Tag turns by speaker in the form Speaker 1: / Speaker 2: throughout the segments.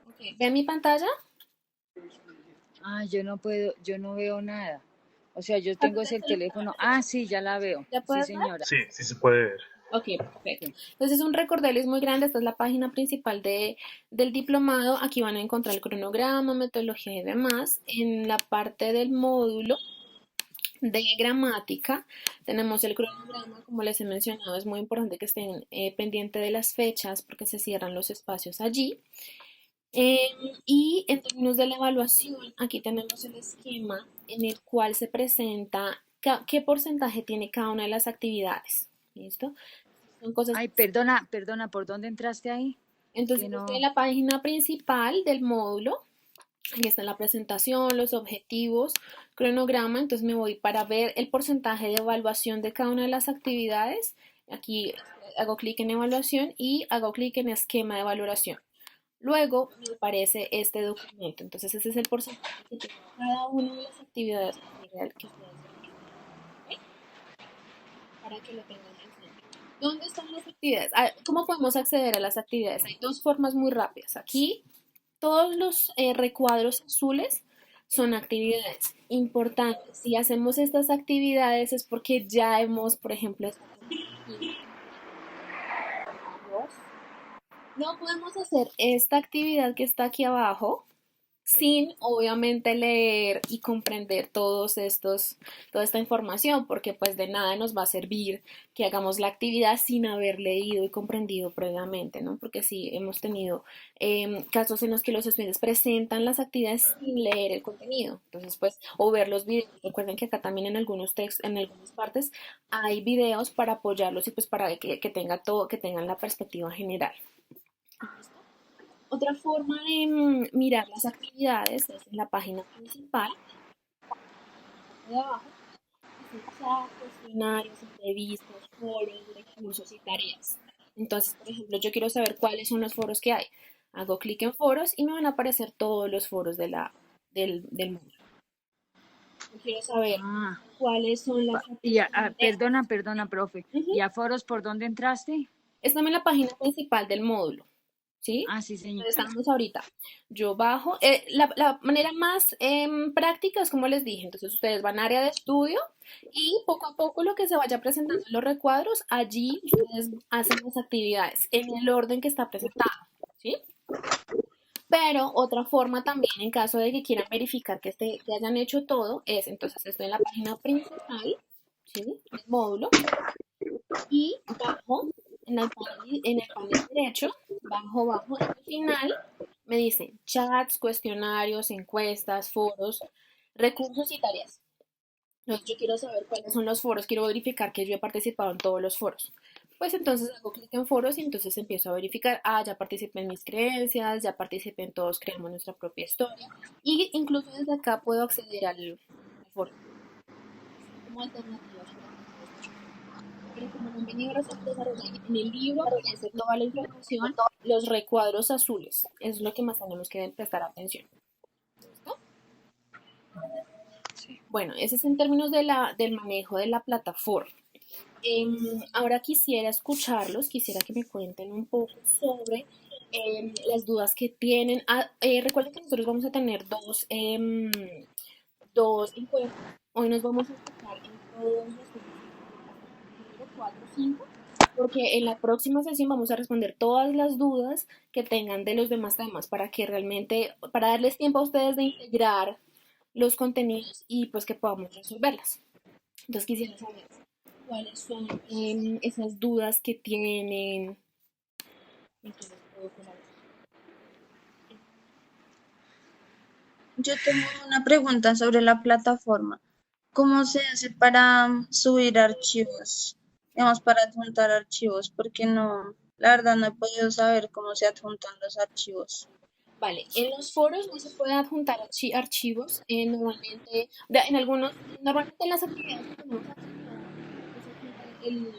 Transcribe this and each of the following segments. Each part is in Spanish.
Speaker 1: Ok, ¿ve mi pantalla?
Speaker 2: Ah, yo no puedo, yo no veo nada. O sea, yo tengo es el
Speaker 1: Apúntese el
Speaker 2: teléfono. Ah, sí, ya la veo.
Speaker 1: ¿Ya
Speaker 2: Sí,
Speaker 1: puedes ver?
Speaker 2: señora.
Speaker 3: Sí, sí se puede ver.
Speaker 1: Ok, perfecto.
Speaker 2: Sí.
Speaker 1: Entonces es un recorderis muy grande. Esta es la página principal del diplomado. Aquí van a encontrar el cronograma, metodología y demás. En la parte del módulo de gramática tenemos el cronograma, como les he mencionado, es muy importante que estén pendientes de las fechas porque se cierran los espacios allí. Eh, y en términos de la evaluación, aquí tenemos el esquema en el cual se presenta qué porcentaje tiene cada una de las actividades. ¿Listo? Son cosas.
Speaker 2: Ay, perdona, perdona, ¿por dónde entraste ahí?
Speaker 1: Entonces,
Speaker 2: Que
Speaker 1: yo estoy en
Speaker 2: no.
Speaker 1: la página principal del módulo. Aquí está la presentación, los objetivos, cronograma. Entonces me voy para ver el porcentaje de evaluación de cada una de las actividades. Aquí hago clic en evaluación y hago clic en esquema de valoración. Luego me aparece este documento. Entonces ese es el porcentaje que tiene cada una de las actividades que ustedes realizan. ¿Ok? Para que lo tengan presente. ¿Dónde están las actividades? ¿Cómo podemos acceder a las actividades? Hay dos formas muy rápidas. Aquí todos los recuadros azules son actividades importantes. Si hacemos estas actividades es porque ya hemos, por ejemplo, no podemos hacer esta actividad que está aquí abajo sin obviamente leer y comprender toda esta información, porque pues de nada nos va a servir que hagamos la actividad sin haber leído y comprendido previamente, ¿no? Porque sí hemos tenido casos en los que los estudiantes presentan las actividades sin leer el contenido, entonces pues, o ver los videos. Recuerden que acá también en algunos textos, en algunas partes, hay videos para apoyarlos y pues para que tenga todo, que tengan la perspectiva general. Otra forma de mirar las actividades es en la página principal, de abajo, es el chat, cuestionarios, entrevistas, foros, recursos y tareas. Entonces, por ejemplo, yo quiero saber cuáles son los foros que hay. Hago clic en foros y me van a aparecer todos los foros del mundo. Yo quiero saber
Speaker 2: Ah,
Speaker 1: cuáles son las actividades.
Speaker 2: perdona, perdona, profe.
Speaker 1: Ujú.
Speaker 2: ¿Y a foros por dónde entraste?
Speaker 1: Está en la página principal del módulo. ¿Sí?
Speaker 2: Ah, sí,
Speaker 1: Donde
Speaker 2: señora.
Speaker 1: estamos ahorita. Yo bajo. La manera más práctica es como les dije. Entonces ustedes van a área de estudio y poco a poco lo que se vaya presentando en los recuadros, allí ustedes hacen las actividades en el orden que está presentado. ¿Sí? Pero otra forma también, en caso de que quieran verificar que hayan hecho todo, es entonces estoy en la página principal, ¿sí? Del módulo y bajo en el panel derecho, bajo, y al final me dice chats, cuestionarios, encuestas, foros, recursos y tareas. Entonces yo quiero saber cuáles son los foros, quiero verificar que yo he participado en todos los foros. Pues entonces hago clic en foros y entonces empiezo a verificar, ya participé en mis creencias, ya participé en todos creamos nuestra propia historia y incluso desde acá puedo acceder al foro. Son como alternativas para que ustedes tengan. Pero como no han venido a desarrollar en el libro, aparece toda la información, los recuadros azules, es lo que más tenemos que prestar atención. ¿Listo? Bueno, ese es en términos del manejo de la plataforma. Ahora quisiera escucharlos, quisiera que me cuenten un poco sobre las dudas que tienen. Recuerden que nosotros vamos a tener dos encuentros. Hoy nos vamos a enfocar en todos los temas hasta el punto número 4 o 5, porque en la próxima sesión vamos a responder todas las dudas que tengan de los demás temas para que realmente, para darles tiempo a ustedes de integrar los contenidos y pues que podamos resolverlas. Entonces quisiera saber cuáles son esas dudas que tienen, en qué les puedo colaborar.
Speaker 4: Yo tengo una pregunta sobre la plataforma. ¿Cómo se hace para subir archivos? Digamos, para adjuntar archivos, porque no, la verdad no he podido saber cómo se adjuntan los archivos.
Speaker 1: Vale, en los foros no se puede adjuntar archivos, normalmente, normalmente en las actividades que tenemos aquí no se adjunta el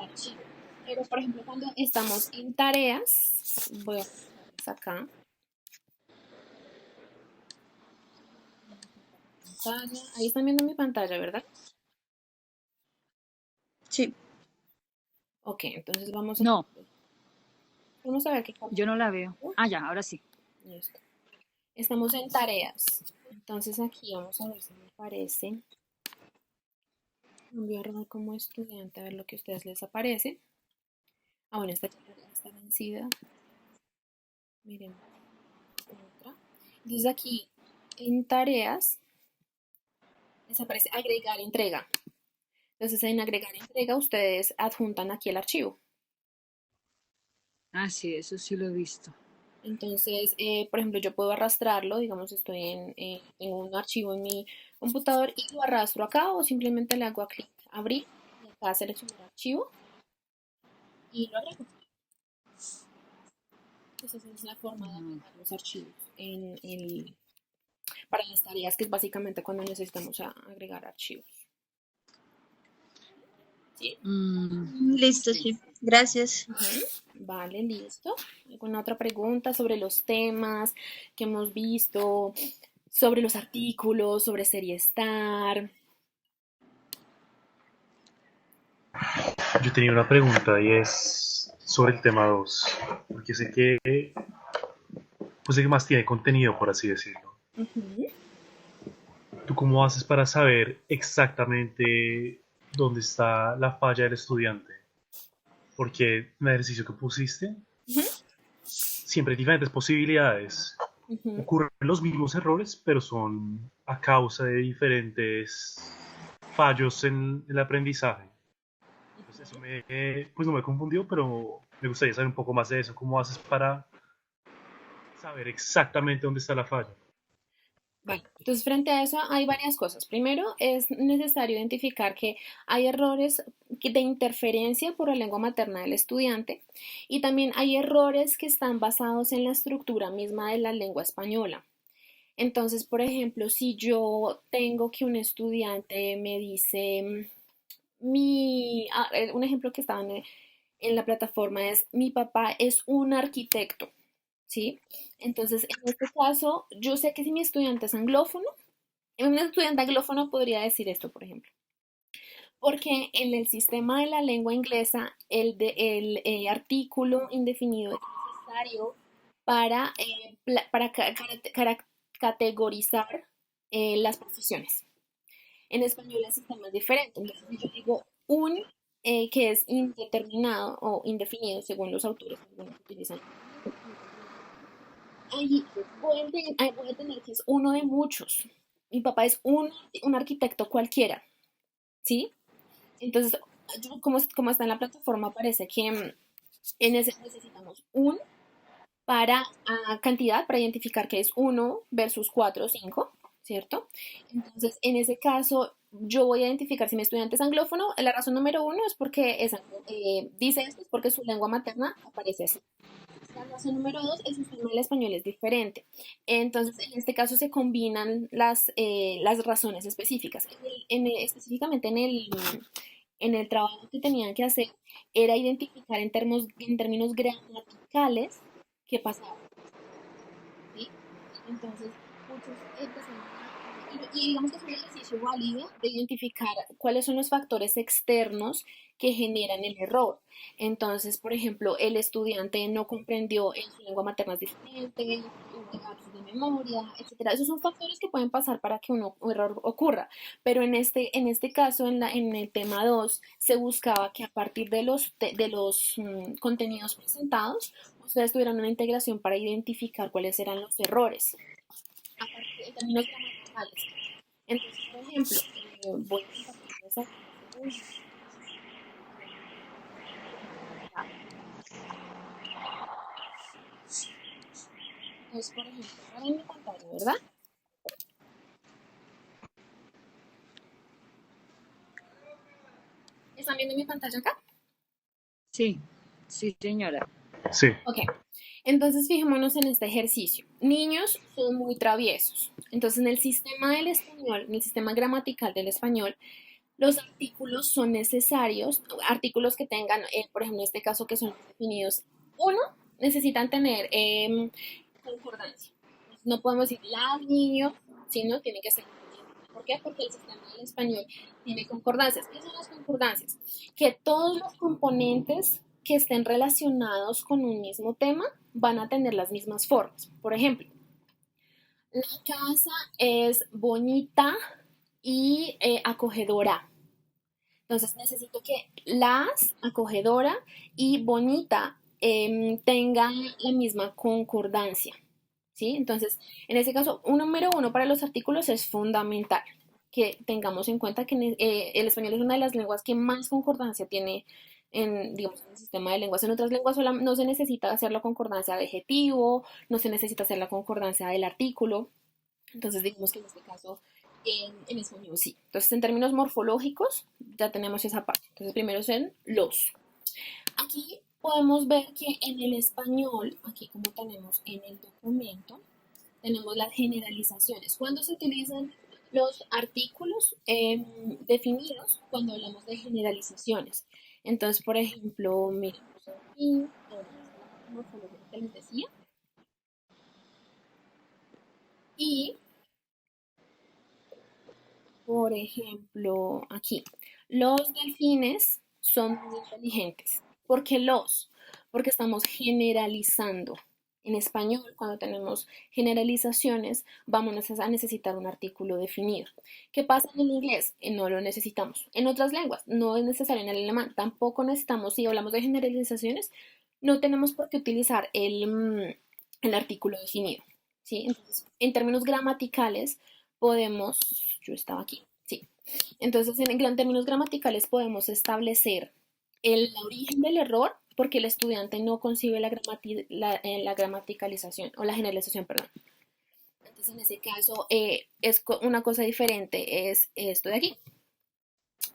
Speaker 1: archivo, pero por ejemplo cuando estamos en tareas, voy a mostrarles acá, ahí están viendo mi pantalla, ¿verdad?
Speaker 4: Sí,
Speaker 1: Ok, entonces vamos a...
Speaker 2: No.
Speaker 1: Vamos a ver qué
Speaker 2: Yo no la veo.
Speaker 1: capítulo.
Speaker 2: Ah, ya, ahora sí.
Speaker 1: Listo. Estamos en tareas. Entonces aquí vamos a ver si me parece. Voy a robar como estudiante a ver lo que a ustedes les aparece. Ah, bueno, esta tarea ya está vencida. Miren, otra. Entonces aquí en tareas les aparece agregar entrega. Entonces en agregar entrega ustedes adjuntan aquí el archivo.
Speaker 2: Ah, sí, eso sí lo he visto.
Speaker 1: Entonces, por ejemplo, yo puedo arrastrarlo, digamos, estoy en un archivo en mi computador y lo arrastro acá o simplemente le hago a clic abrir y acá seleccionar archivo y lo agrego. Entonces, esa es la forma de
Speaker 2: Mm,
Speaker 1: agregar los archivos para las tareas, que es básicamente cuando necesitamos agregar archivos. ¿Sí?
Speaker 4: Listo,
Speaker 2: sí.
Speaker 4: sí. Gracias.
Speaker 1: Ujú. Vale, listo. ¿Alguna otra pregunta sobre los temas que hemos visto, sobre los artículos, sobre serie Star?
Speaker 3: Yo tenía una pregunta y es sobre el tema 2 porque pues sé que más tiene contenido, por así decirlo.
Speaker 1: Ujú.
Speaker 3: ¿Tú cómo haces para saber exactamente dónde está la falla del estudiante? Porque en el ejercicio que pusiste,
Speaker 1: Ujú,
Speaker 3: siempre hay diferentes posibilidades.
Speaker 1: ujú.
Speaker 3: Ocurren los mismos errores, pero son a causa de diferentes fallos en el aprendizaje. Entonces eso pues no me confundió, pero me gustaría saber un poco más de eso. ¿Cómo haces para saber exactamente dónde está la falla?
Speaker 1: Vale, entonces frente a eso hay varias cosas. Primero, es necesario identificar que hay errores de interferencia por la lengua materna del estudiante y también hay errores que están basados en la estructura misma de la lengua española. Entonces, por ejemplo, si yo tengo que un estudiante me dice, un ejemplo que estaba en la plataforma es, mi papá es un arquitecto. ¿Sí? Entonces, en este caso, yo sé que si mi estudiante es anglófono, un estudiante anglófono podría decir esto, por ejemplo, porque en el sistema de la lengua inglesa, el artículo indefinido es necesario para, categorizar las profesiones. En español el sistema es diferente, entonces si yo digo un que es indeterminado o indefinido según los autores, algunos utilizan ahí voy a tener que es uno de muchos. Mi papá es un arquitecto cualquiera, ¿sí? Entonces, como está en la plataforma, parece que en ese necesitamos un para cantidad, para identificar que es uno versus 4 o 5, ¿cierto? Entonces, en ese caso, yo voy a identificar si mi estudiante es anglófono. La razón número uno es porque dice esto, es porque su lengua materna aparece así. La razón número dos, el sistema del español es diferente. Entonces, en este caso se combinan las razones específicas. Específicamente en el trabajo que tenían que hacer, era identificar en términos gramaticales qué pasaba, ¿sí? Entonces, muchos empezaron y digamos que es un ejercicio válido de identificar cuáles son los factores externos que generan el error. Entonces, por ejemplo, el estudiante no comprendió en su lengua materna es diferente, hubo lapsos de memoria, etcétera. Esos son factores que pueden pasar para que un error ocurra. Pero en este caso, en el tema 2 se buscaba que a partir de los contenidos presentados, ustedes tuvieran una integración para identificar cuáles eran los errores en términos gramaticales. Entonces, por ejemplo, voy a compartirles aquí un segundo. Entonces, por ejemplo, ahora en mi pantalla, ¿verdad? ¿Están viendo mi pantalla acá?
Speaker 2: Sí, sí, señora.
Speaker 3: Sí.
Speaker 1: Ok. Entonces, fijémonos en este ejercicio. Niños son muy traviesos. Entonces, en el sistema del español, en el sistema gramatical del español, los artículos son necesarios, artículos que tengan, por ejemplo, en este caso que son definidos. Uno, necesitan tener concordancia. No podemos decir las niños, sino tiene que ser. ¿Por qué? Porque el sistema del español tiene concordancias. ¿Qué son las concordancias? Que todos los componentes que estén relacionados con un mismo tema van a tener las mismas formas. Por ejemplo, la casa es bonita y acogedora. Entonces necesito que las, acogedora y bonita, tengan la misma concordancia. ¿Sí? Entonces, en este caso, un número uno para los artículos es fundamental que tengamos en cuenta que el español es una de las lenguas que más concordancia tiene en, digamos, en el sistema de lenguas. En otras lenguas no se necesita hacer la concordancia de adjetivo, no se necesita hacer la concordancia del artículo. Entonces, digamos que en este caso, en español sí. Entonces, en términos morfológicos, ya tenemos esa parte. Entonces, primero son los. Aquí podemos ver que en el español, aquí como tenemos en el documento, tenemos las generalizaciones. ¿Cuándo se utilizan los artículos definidos? Cuando hablamos de generalizaciones. Entonces, por ejemplo, miremos aquí, la morfología que les decía. Y, por ejemplo, aquí, los delfines son muy inteligentes. ¿Por qué los? Porque estamos generalizando. En español, cuando tenemos generalizaciones, vamos a necesitar un artículo definido. ¿Qué pasa en el inglés? No lo necesitamos. En otras lenguas, no es necesario. En el alemán, tampoco necesitamos. Si hablamos de generalizaciones, no tenemos por qué utilizar el artículo definido. ¿Sí? Entonces, en términos gramaticales, podemos. Yo estaba aquí. Sí. Entonces, en términos gramaticales, podemos establecer el origen del error porque el estudiante no concibe la gramaticalización o la generalización, perdón. Entonces, en ese caso, es una cosa diferente, es esto de aquí.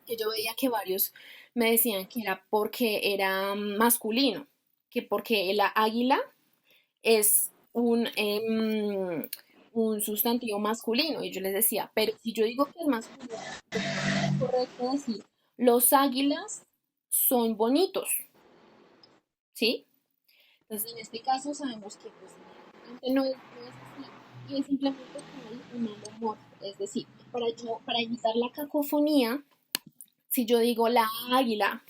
Speaker 1: Que yo veía que varios me decían que era porque era masculino, que porque la águila es un sustantivo masculino. Y yo les decía, pero si yo digo que es masculino, es correcto decir, los águilas son bonitos, ¿sí? Entonces, en este caso sabemos que pues, no es así y es simplemente que hay un alomorfo. Es decir, para evitar la cacofonía, si yo digo la águila,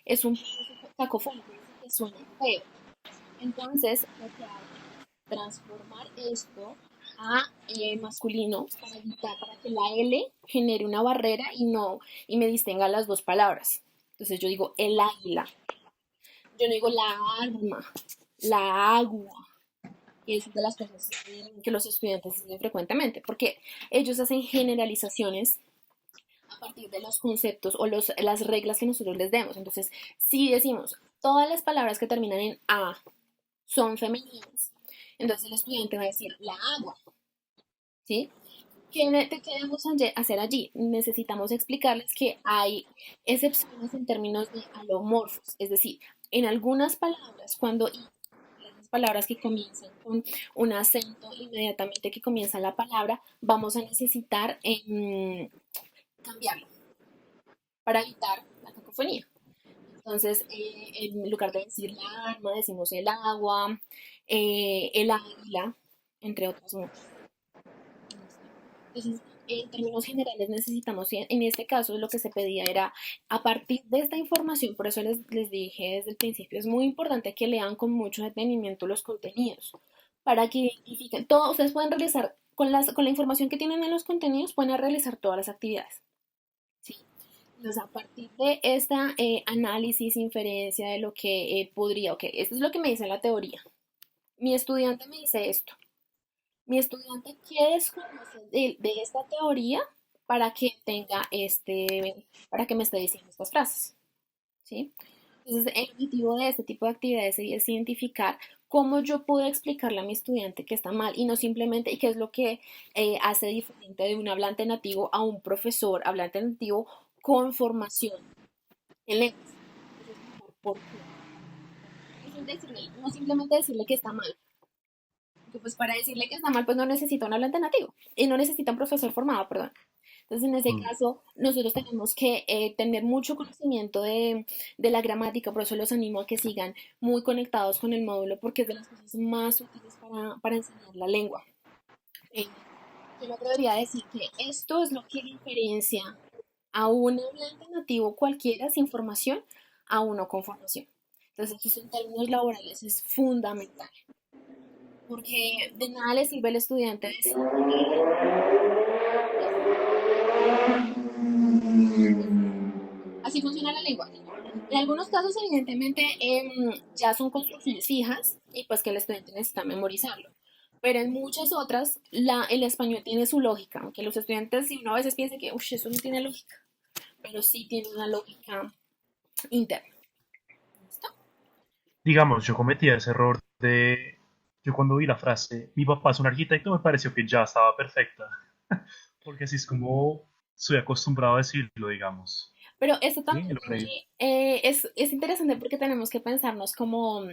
Speaker 1: es un cacofónico, que suena feo. Entonces, lo que hago es transformar esto a masculino para que la L genere una barrera y me distinga las dos palabras. Entonces yo digo el águila. Yo no digo la arma, la agua. Y es de las cosas que los estudiantes dicen frecuentemente, porque ellos hacen generalizaciones a partir de los conceptos o las reglas que nosotros les demos. Entonces, si decimos todas las palabras que terminan en A son femeninas, entonces el estudiante va a decir la agua, ¿sí? ¿Qué debemos hacer allí? Necesitamos explicarles que hay excepciones en términos de alomorfos, es decir, en algunas palabras, cuando las palabras que comienzan con un acento inmediatamente que comienza la palabra, vamos a necesitar cambiarlo para evitar la cacofonía. Entonces, en lugar de decir la arma, decimos el agua, el águila, entre otras muchas. Entonces, en términos generales necesitamos, en este caso lo que se pedía era, a partir de esta información, por eso les dije desde el principio, es muy importante que lean con mucho detenimiento los contenidos, para que identifiquen, todo, ustedes pueden realizar, con la información que tienen en los contenidos, pueden realizar todas las actividades. ¿Sí? Entonces, a partir de esta análisis, inferencia de lo que podría, ok, esto es lo que me dice la teoría. Mi estudiante me dice esto. Mi estudiante quiere desconocer de esta teoría para que para que me esté diciendo estas frases, ¿sí? Entonces, el objetivo de este tipo de actividades es identificar cómo yo puedo explicarle a mi estudiante que está mal y no simplemente, y qué es lo que hace diferente de un hablante nativo a un profesor hablante nativo con formación en lenguas. Entonces, ¿por qué? No simplemente decirle que está mal, porque pues para decirle que está mal, pues no necesita un hablante nativo y no necesita un profesor formado, perdón. Entonces, en ese caso, nosotros tenemos que tener mucho conocimiento de la gramática, por eso los animo a que sigan muy conectados con el módulo, porque es de las cosas más útiles para enseñar la lengua. Yo me atrevería a decir que esto es lo que diferencia a un hablante nativo cualquiera sin formación a uno con formación. Entonces, eso en términos laborales es fundamental, porque de nada le sirve al estudiante decir, así funciona la lengua. En algunos casos, evidentemente, ya son construcciones fijas y pues que el estudiante necesita memorizarlo. Pero en muchas otras, el español tiene su lógica, aunque los estudiantes, si uno a veces piensa que eso no tiene lógica, pero sí tiene una lógica interna. ¿Listo?
Speaker 3: Digamos, yo cometía ese error de, yo cuando vi la frase, mi papá es un arquitecto, me pareció que ya estaba perfecta, porque así es como soy acostumbrado a decirlo, digamos.
Speaker 1: Pero eso
Speaker 3: ¿Sí?
Speaker 1: también es interesante porque tenemos que pensarnos como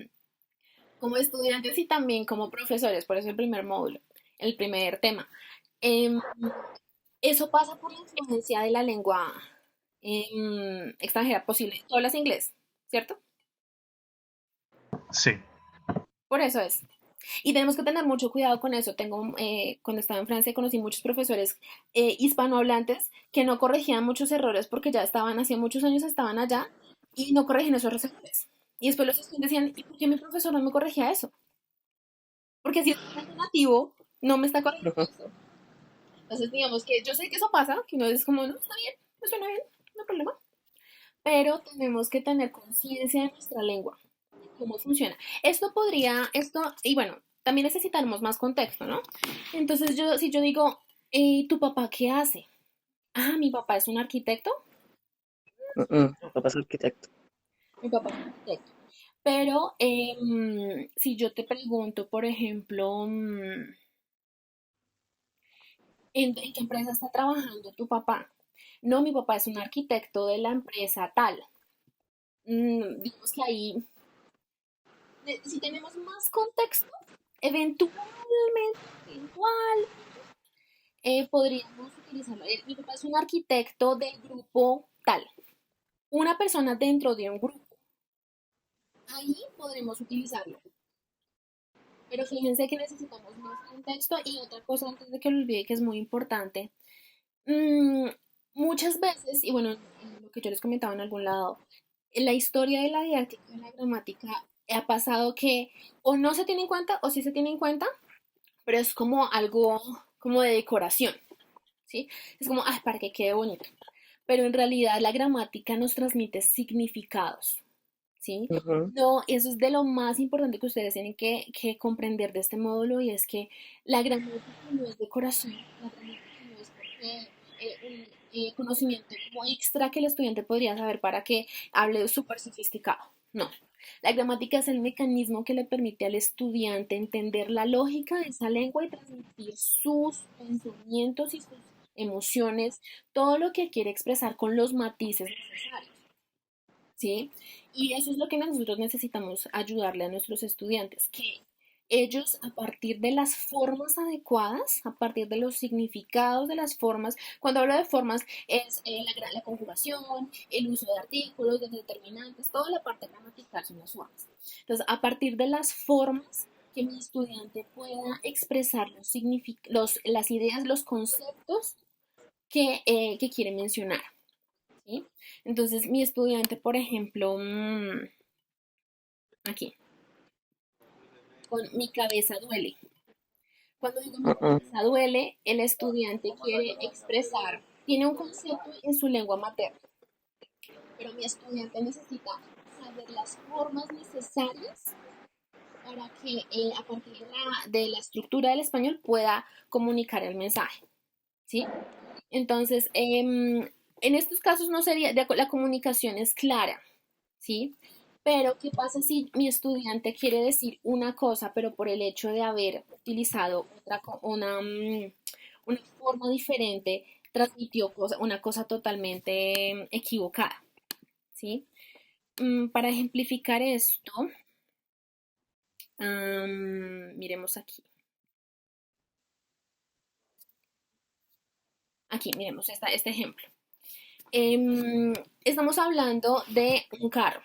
Speaker 1: estudiantes y también como profesores, por eso el primer módulo, el primer tema. Em, Eso pasa por la influencia de la lengua extranjera posible. Tú hablas inglés, ¿cierto?
Speaker 3: Sí,
Speaker 1: Por eso es. Y tenemos que tener mucho cuidado con eso. Cuando estaba en Francia conocí muchos profesores hispanohablantes que no corregían muchos errores porque ya estaban, hacía muchos años estaban allá y no corregían esos errores. Y después los estudiantes decían, ¿y por qué mi profesor no me corregía eso? Porque si es un nativo, no me está corrigiendo eso. Entonces, digamos que yo sé que eso pasa, que uno es como, no, está bien, me suena bien, no hay problema. Pero tenemos que tener conciencia de nuestra lengua, de cómo funciona. Y bueno, también necesitamos más contexto, ¿no? Entonces, si yo digo, ¿tu papá qué hace? Ah, mi papá es un arquitecto.
Speaker 5: Papá es arquitecto.
Speaker 1: Mi papá es un arquitecto. Pero si yo te pregunto, por ejemplo, ¿en qué empresa está trabajando tu papá? No, mi papá es un arquitecto de la empresa tal. Digamos que ahí, si tenemos más contexto, eventualmente, podríamos utilizarlo. Mi papá es un arquitecto del grupo tal, una persona dentro de un grupo. Ahí podremos utilizarlo. Pero fíjense que necesitamos más contexto y otra cosa antes de que lo olvide que es muy importante. Mm, Muchas veces, y bueno, en lo que yo les comentaba en algún lado, en la historia de la didáctica y la gramática ha pasado que o no se tiene en cuenta o sí se tiene en cuenta, pero es como algo como de decoración, ¿sí? Es como, ah, para que quede bonito. Pero en realidad la gramática nos transmite significados, ¿sí?
Speaker 5: Ujú.
Speaker 1: No, eso es de lo más importante que ustedes tienen que comprender de este módulo y es que la gramática no es decoración, la gramática no es porque un conocimiento como extra que el estudiante podría saber para que hable súper sofisticado. No, la gramática es el mecanismo que le permite al estudiante entender la lógica de esa lengua y transmitir sus pensamientos y sus emociones, todo lo que quiere expresar con los matices necesarios. ¿Sí? Y eso es lo que nosotros necesitamos ayudarle a nuestros estudiantes, que ellos a partir de las formas adecuadas, a partir de los significados de las formas, cuando hablo de formas es la conjugación, el uso de artículos, de determinantes, toda la parte gramatical son las formas. Entonces, a partir de las formas que mi estudiante pueda expresar las ideas, los conceptos que quiere mencionar. ¿Sí? Entonces, mi estudiante, por ejemplo, aquí, con mi cabeza duele. Cuando digo mi cabeza duele, el estudiante quiere expresar, tiene un concepto en su lengua materna, pero mi estudiante necesita saber las formas necesarias para que a partir de la estructura del español pueda comunicar el mensaje, ¿sí? Entonces, en estos casos no sería, la comunicación es clara, ¿sí? Pero, ¿qué pasa si mi estudiante quiere decir una cosa, pero por el hecho de haber utilizado una forma diferente, transmitió una cosa totalmente equivocada, ¿sí? Para ejemplificar esto, miremos aquí. Aquí, miremos este ejemplo. Estamos hablando de un carro.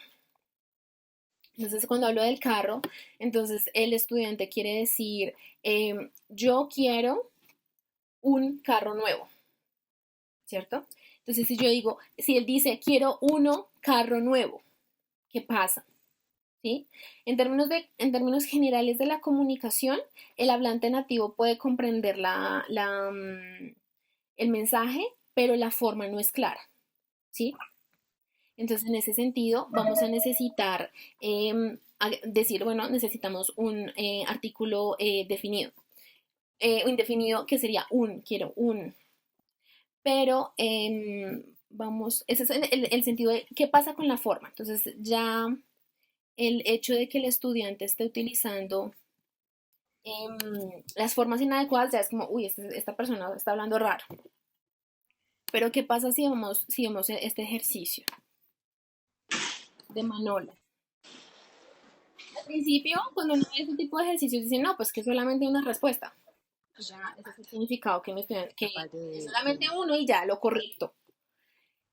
Speaker 1: Entonces, cuando hablo del carro, entonces el estudiante quiere decir, yo quiero un carro nuevo, ¿cierto? Entonces, si yo digo, si él dice, quiero uno carro nuevo, ¿qué pasa? ¿Sí? En términos generales de la comunicación, el hablante nativo puede comprender el mensaje, pero la forma no es clara. ¿Sí? Entonces, en ese sentido, vamos a necesitar decir, bueno, necesitamos un artículo definido. Indefinido que sería quiero un. Pero vamos, ese es el sentido de qué pasa con la forma. Entonces, ya el hecho de que el estudiante esté utilizando las formas inadecuadas ya es como, uy, esta persona está hablando raro. Pero ¿qué pasa si vemos este ejercicio de Manolo? Al principio, cuando uno ve este tipo de ejercicios, dicen, no, pues que solamente una respuesta. Ya, ese es el significado que es solamente uno y ya, lo correcto.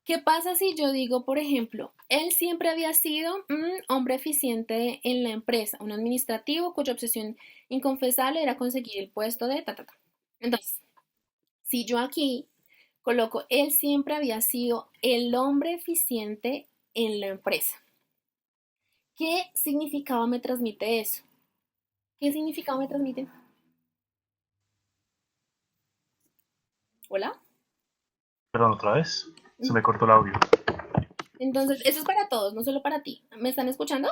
Speaker 1: ¿Qué pasa si yo digo, por ejemplo, él siempre había sido un hombre eficiente en la empresa, un administrativo cuya obsesión inconfesable era conseguir el puesto de ta, ta, ta? Entonces, si yo aquí coloco, él siempre había sido el hombre eficiente en la empresa, ¿qué significado me transmite eso? ¿Qué significado me transmite? ¿Hola?
Speaker 3: Perdón, otra vez. Se me cortó el audio.
Speaker 1: Entonces, eso es para todos, no solo para ti. ¿Me están escuchando?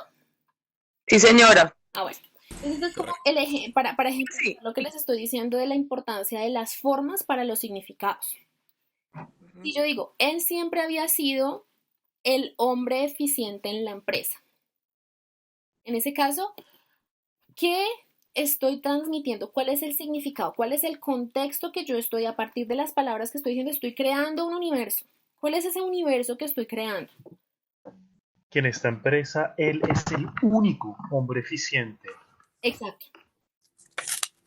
Speaker 5: Sí, señora.
Speaker 1: Ah, bueno. Entonces, esto es como el eje, para ejemplo,
Speaker 5: Sí.
Speaker 1: lo que les estoy diciendo de la importancia de las formas para los significados. Si yo digo, él siempre había sido el hombre eficiente en la empresa. En ese caso, ¿qué estoy transmitiendo? ¿Cuál es el significado? ¿Cuál es el contexto que yo estoy, a partir de las palabras que estoy diciendo, estoy creando un universo? ¿Cuál es ese universo que estoy creando?
Speaker 3: Que en esta empresa él es el único hombre eficiente.
Speaker 1: Exacto.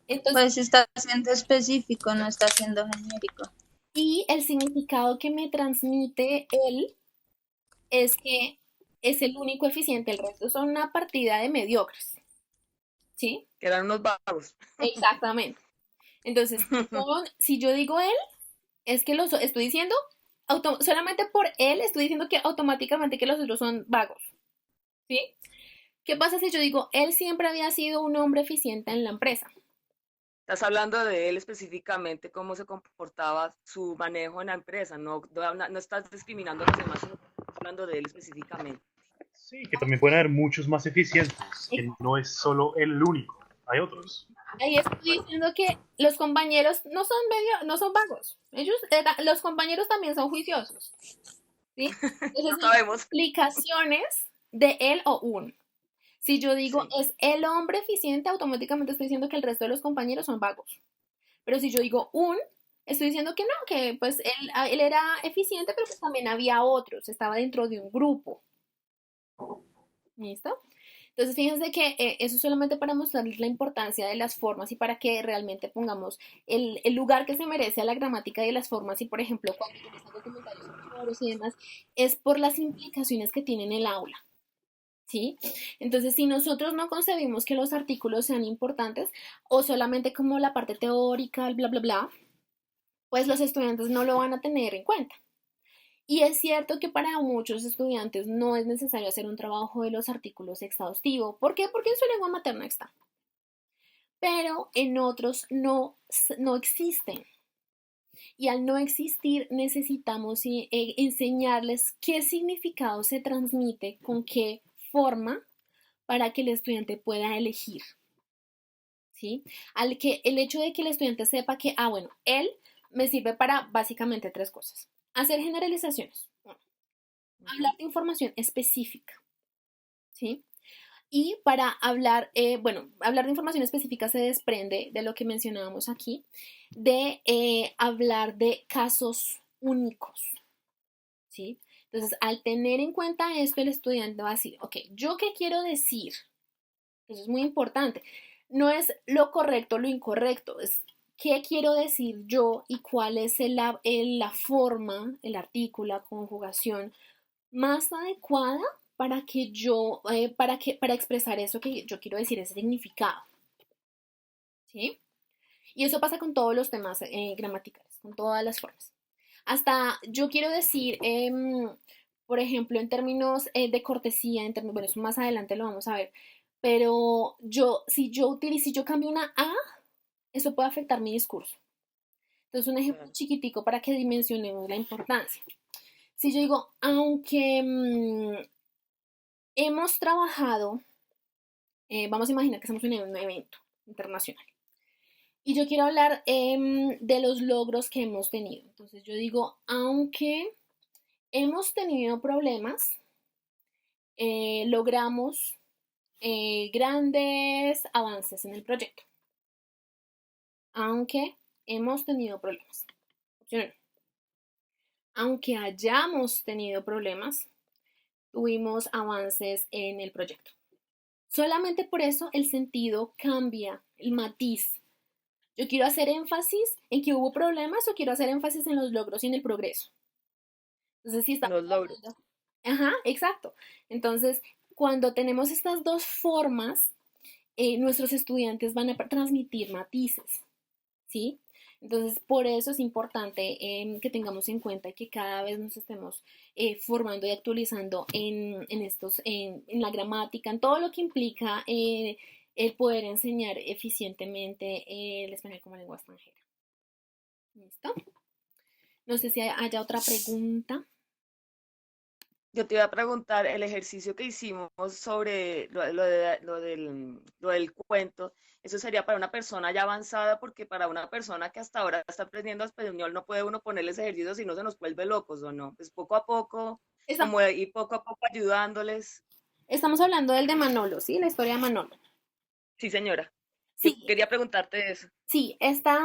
Speaker 1: Entonces,
Speaker 4: Pues está siendo específico, no está siendo genérico.
Speaker 1: y el significado que me transmite él es que es el único eficiente, el resto son una partida de mediocres. ¿Sí?
Speaker 5: Que eran unos vagos.
Speaker 1: Exactamente. Entonces, si yo digo él, es que lo estoy diciendo, solamente por él estoy diciendo que automáticamente que los otros son vagos. ¿Sí? ¿Qué pasa si yo digo, él siempre había sido un hombre eficiente en la empresa?
Speaker 5: Estás hablando de él específicamente, cómo se comportaba su manejo en la empresa. No estás discriminando a los demás, sino estás hablando de él específicamente.
Speaker 3: Sí, que también pueden haber muchos más eficientes, que no es solo el único, hay otros.
Speaker 1: Ahí estoy diciendo que los compañeros no son vagos. Los compañeros también son juiciosos. ¿Sí? Entonces,
Speaker 5: No
Speaker 1: son
Speaker 5: sabemos.
Speaker 1: explicaciones de él o un. Si yo digo
Speaker 5: Sí.
Speaker 1: es el hombre eficiente, automáticamente estoy diciendo que el resto de los compañeros son vagos. Pero si yo digo estoy diciendo que no, que pues él era eficiente, pero pues también había otros, estaba dentro de un grupo. ¿Listo? Entonces, fíjense que eso es solamente para mostrarles la importancia de las formas y para que realmente pongamos el lugar que se merece a la gramática y las formas. Y, por ejemplo, cuando yo les hago comentarios sobre foros y demás, es por las implicaciones que tiene en el aula. ¿Sí? Entonces, si nosotros no concebimos que los artículos sean importantes o solamente como la parte teórica, el bla, bla, bla, pues los estudiantes no lo van a tener en cuenta. Y es cierto que para muchos estudiantes no es necesario hacer un trabajo de los artículos exhaustivo. ¿Por qué? Porque en su lengua materna está. Pero en otros no existen. Y al no existir necesitamos enseñarles qué significado se transmite, con qué forma, para que el estudiante pueda elegir. ¿Sí? El hecho de que el estudiante sepa que, bueno, él me sirve para básicamente tres cosas. Hacer generalizaciones. Hablar de información específica, ¿sí? Y para hablar, hablar de información específica se desprende de lo que mencionábamos aquí, de hablar de casos únicos, ¿sí? Entonces, al tener en cuenta esto, el estudiante va a decir, ok, ¿yo qué quiero decir? Eso es muy importante. No es lo correcto o lo incorrecto, es qué quiero decir yo y cuál es la forma, el artículo, la conjugación más adecuada para que para expresar eso que yo quiero decir, ese significado. ¿Sí? Y eso pasa con todos los temas gramaticales, con todas las formas. Hasta yo quiero decir, por ejemplo, en términos de cortesía, bueno, eso más adelante lo vamos a ver, pero si yo cambio una A, eso puede afectar mi discurso. Entonces, un ejemplo
Speaker 5: Claro.
Speaker 1: chiquitico para que dimensionemos la importancia. Si yo digo, aunque hemos trabajado, vamos a imaginar que estamos en un evento internacional y yo quiero hablar de los logros que hemos tenido. Entonces yo digo, aunque hemos tenido problemas, logramos grandes avances en el proyecto. Aunque hemos tenido problemas. Opción 1. Aunque hayamos tenido problemas, tuvimos avances en el proyecto. Solamente por eso el sentido cambia, el matiz. Yo quiero hacer énfasis en que hubo problemas o quiero hacer énfasis en los logros y en el progreso. Entonces, si estamos
Speaker 5: Los logros.
Speaker 1: hablando. Ajá, exacto. Entonces, cuando tenemos estas dos formas, nuestros estudiantes van a transmitir matices, ¿sí? Entonces, por eso es importante que tengamos en cuenta que cada vez nos estemos formando y actualizando en la gramática, en todo lo que implica el poder enseñar eficientemente el español como lengua extranjera. ¿Listo? No sé si haya otra pregunta.
Speaker 5: Yo te iba a preguntar el ejercicio que hicimos sobre lo del cuento. Eso sería para una persona ya avanzada, porque para una persona que hasta ahora está aprendiendo español no puede uno ponerles ejercicios si no se nos vuelve locos o no. Pues poco a poco,
Speaker 1: Estamos,
Speaker 5: como ir poco a poco ayudándoles.
Speaker 1: estamos hablando del de Manolo, ¿sí? La historia de Manolo.
Speaker 5: Sí, señora. Yo
Speaker 1: Sí,
Speaker 5: quería preguntarte eso.
Speaker 1: sí, esta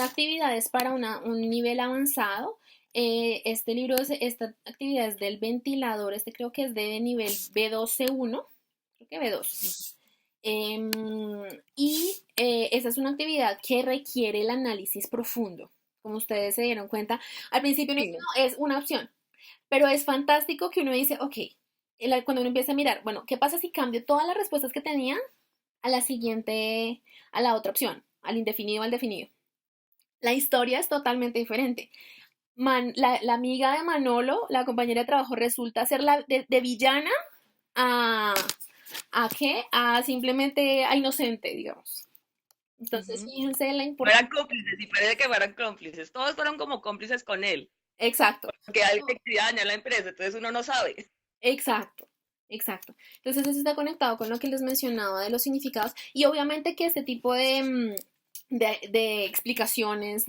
Speaker 1: actividad es para un nivel avanzado. Esta actividad es del ventilador, este creo que es de nivel B12-1, creo que B2. Em, esa es una actividad que requiere el análisis profundo. Como ustedes se dieron cuenta, al principio uno
Speaker 5: Sí,
Speaker 1: dice,
Speaker 5: no.
Speaker 1: no, es una opción, pero es fantástico que uno dice, ok, cuando uno empieza a mirar, bueno, ¿qué pasa si cambio todas las respuestas que tenía a la siguiente, a la otra opción, al indefinido, al definido? La historia es totalmente diferente. La amiga de Manolo, la compañera de trabajo, resulta ser de villana a, ¿a qué? A simplemente a inocente, digamos. Entonces,
Speaker 5: Ujú.
Speaker 1: fíjense la
Speaker 5: Fueran
Speaker 1: importancia.
Speaker 5: cómplices, y parece que fueran cómplices. Todos fueron como cómplices con él,
Speaker 1: Exacto,
Speaker 5: porque alguien quería dañar la empresa, entonces uno no sabe.
Speaker 1: exacto, exacto. Entonces, eso está conectado con lo que les mencionaba de los significados. Y obviamente que este tipo de explicaciones